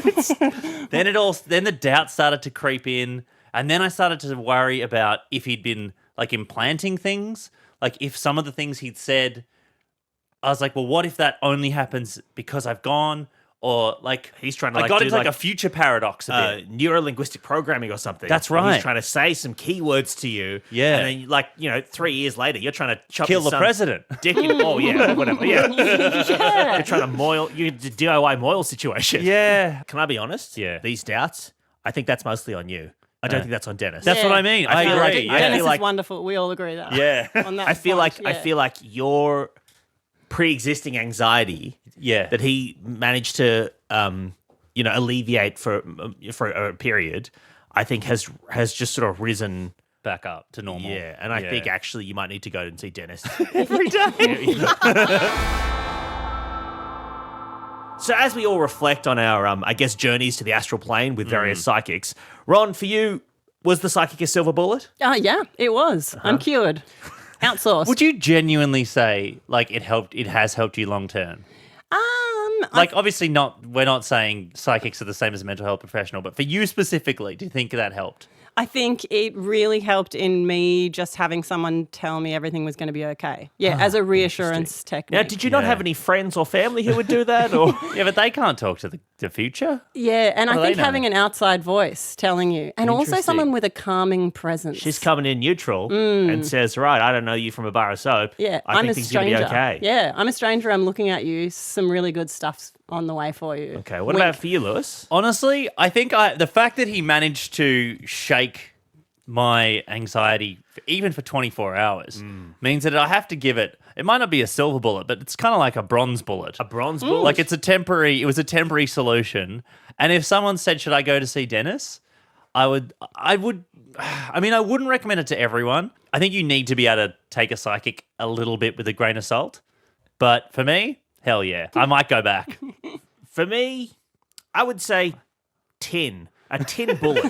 the doubt started to creep in, and then I started to worry about if he'd been like implanting things, like if some of the things he'd said, I was like, well, what if that only happens because I've gone, or like he's trying to I like got do into like like a future paradox a bit. Neuro-linguistic programming or something. That's And right. He's trying to say some keywords to you. Yeah. And then, like, 3 years later, you're trying to chop Kill your the son's president. dick in. Oh, yeah, whatever. Yeah. You're trying to moil, you DIY moil situation. Yeah. Can I be honest? Yeah. These doubts, I think that's mostly on you. I don't think that's on Dennis. That's what I mean. I feel agree. like- Dennis feel like- is wonderful. We all agree that. Yeah. On that I feel point, like your pre-existing anxiety Yeah. that he managed to alleviate for a period, I think has just sort of risen Back up to normal. Yeah, and I think actually you might need to go and see Dennis every day. So as we all reflect on our, journeys to the astral plane with various psychics, Ron, for you, was the psychic a silver bullet? Yeah, it was. I'm cured. Outsourced. Would you genuinely say like it has helped you long term? Like obviously not. We're not saying psychics are the same as a mental health professional, but for you specifically, do you think that helped? I think it really helped in me just having someone tell me everything was going to be okay. Yeah, as a reassurance technique. Now, did you not have any friends or family who would do that? Or Yeah, but they can't talk to the future. Yeah, and What do I they think know? having an outside voice telling you, and also Interesting. someone with a calming presence. she's coming in neutral and says, right, I don't know you from a bar of soap. Yeah, I I'm think a things are going to stranger. be okay. Yeah, I'm a stranger. I'm looking at you. Some really good stuff's on the way for you. Okay, what Wink. about for you, Lewis? Honestly, I think the fact that he managed to shake my anxiety even for 24 hours means that I have to give it. It might not be a silver bullet, but it's kind of like a bronze bullet. A bronze bullet? Like it was a temporary solution. And if someone said, should I go to see Dennis? I wouldn't recommend it to everyone. I think you need to be able to take a psychic a little bit with a grain of salt. But for me, hell yeah. I might go back. For me, I would say tin. A tin bullet.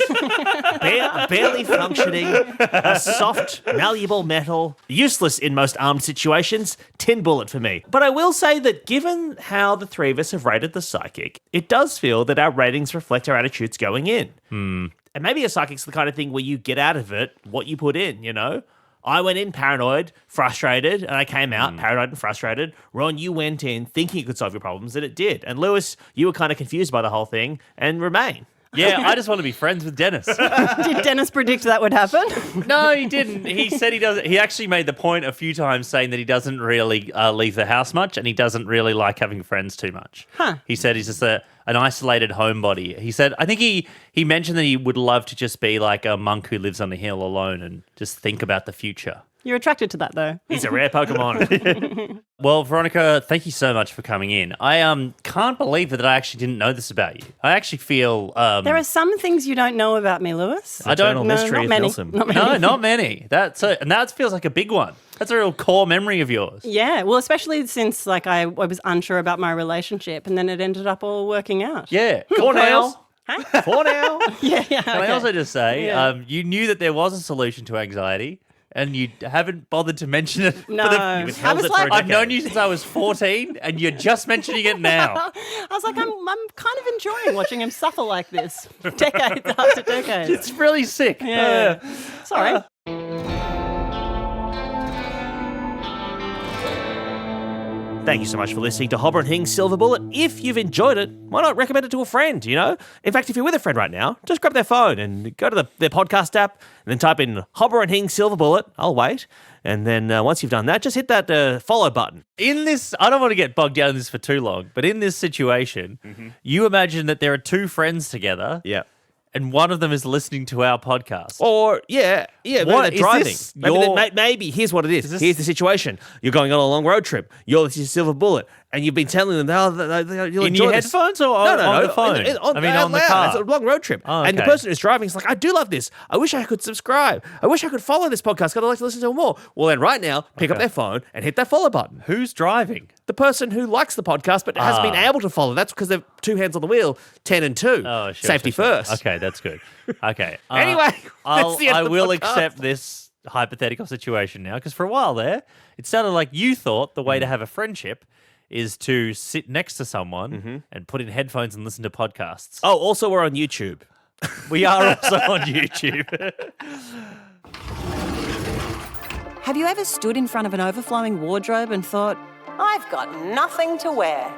Barely functioning, a soft, malleable metal, useless in most armed situations, tin bullet for me. But I will say that given how the three of us have rated the psychic, it does feel that our ratings reflect our attitudes going in. And maybe a psychic's the kind of thing where you get out of it what you put in, I went in paranoid, frustrated, and I came out paranoid and frustrated. Ron, you went in thinking it could solve your problems, and it did. And Lewis, you were kind of confused by the whole thing and remain. Yeah, I just want to be friends with Dennis. Did Dennis predict that would happen? No, he didn't. He said he doesn't. He actually made the point a few times saying that he doesn't really leave the house much, and he doesn't really like having friends too much. He said he's just an isolated homebody. He said, I think he mentioned that he would love to just be like a monk who lives on a hill alone and just think about the future. You're attracted to that, though. He's a rare Pokemon. Well, Veronica, thank you so much for coming in. I can't believe that I actually didn't know this about you. I actually feel... There are some things you don't know about me, Lewis. I don't Eternal know. mystery not of many. Nelson. Not many. No, not many. And that feels like a big one. That's a real core memory of yours. Yeah, well, especially since I was unsure about my relationship, and then it ended up all working out. Yeah. For now. Huh? For now. Yeah. Can I also just say, Yeah. you knew that there was a solution to anxiety, and you haven't bothered to mention it. No, I You've held it for a I've decade. known you since I was 14, and you're just mentioning it now. I was like, I'm kind of enjoying watching him suffer like this, decades after decades. It's really sick. Yeah. Sorry. Thank you so much for listening to Hobber and Hing's Silver Bullet. If you've enjoyed it, why not recommend it to a friend, you know? In fact, if you're with a friend right now, just grab their phone and go to their podcast app and then type in Hobber and Hing's Silver Bullet. I'll wait. And then once you've done that, just hit that follow button. In this, I don't want to get bogged down in this for too long, but in this situation, you imagine that there are two friends together. Yeah. And one of them is listening to our podcast. Or, yeah, maybe What they're is driving. this? Maybe, here's what it is. Here's the situation. You're going on a long road trip. You're your Silver Bullet. And you've been telling them, you'll In enjoy your this. headphones or on the phone? On the car. It's a long road trip. Oh, And the okay. person who's driving is like, I do love this. I wish I could subscribe. I wish I could follow this podcast because I'd like to listen to it more. Well, then right now, pick up their phone and hit that follow button. Who's driving? The person who likes the podcast but hasn't been able to follow. That's because they're two hands on the wheel, 10 and 2. Oh, Safety first. Okay, that's good. Okay. Anyway, that's the end I of the will podcast. accept this hypothetical situation now because for a while there, it sounded like you thought the way to have a friendship is to sit next to someone and put in headphones and listen to podcasts. Oh, also we're on YouTube. We are also on YouTube. Have you ever stood in front of an overflowing wardrobe and thought, I've got nothing to wear?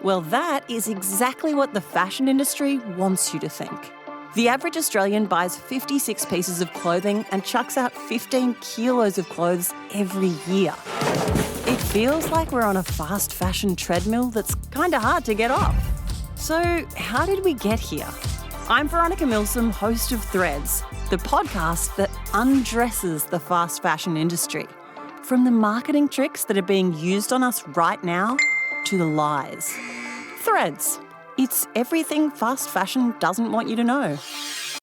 Well, that is exactly what the fashion industry wants you to think. The average Australian buys 56 pieces of clothing and chucks out 15 kilos of clothes every year. It feels like we're on a fast fashion treadmill that's kind of hard to get off. So, how did we get here? I'm Veronica Milsom, host of Threads, the podcast that undresses the fast fashion industry. From the marketing tricks that are being used on us right now to the lies. Threads. It's everything fast fashion doesn't want you to know.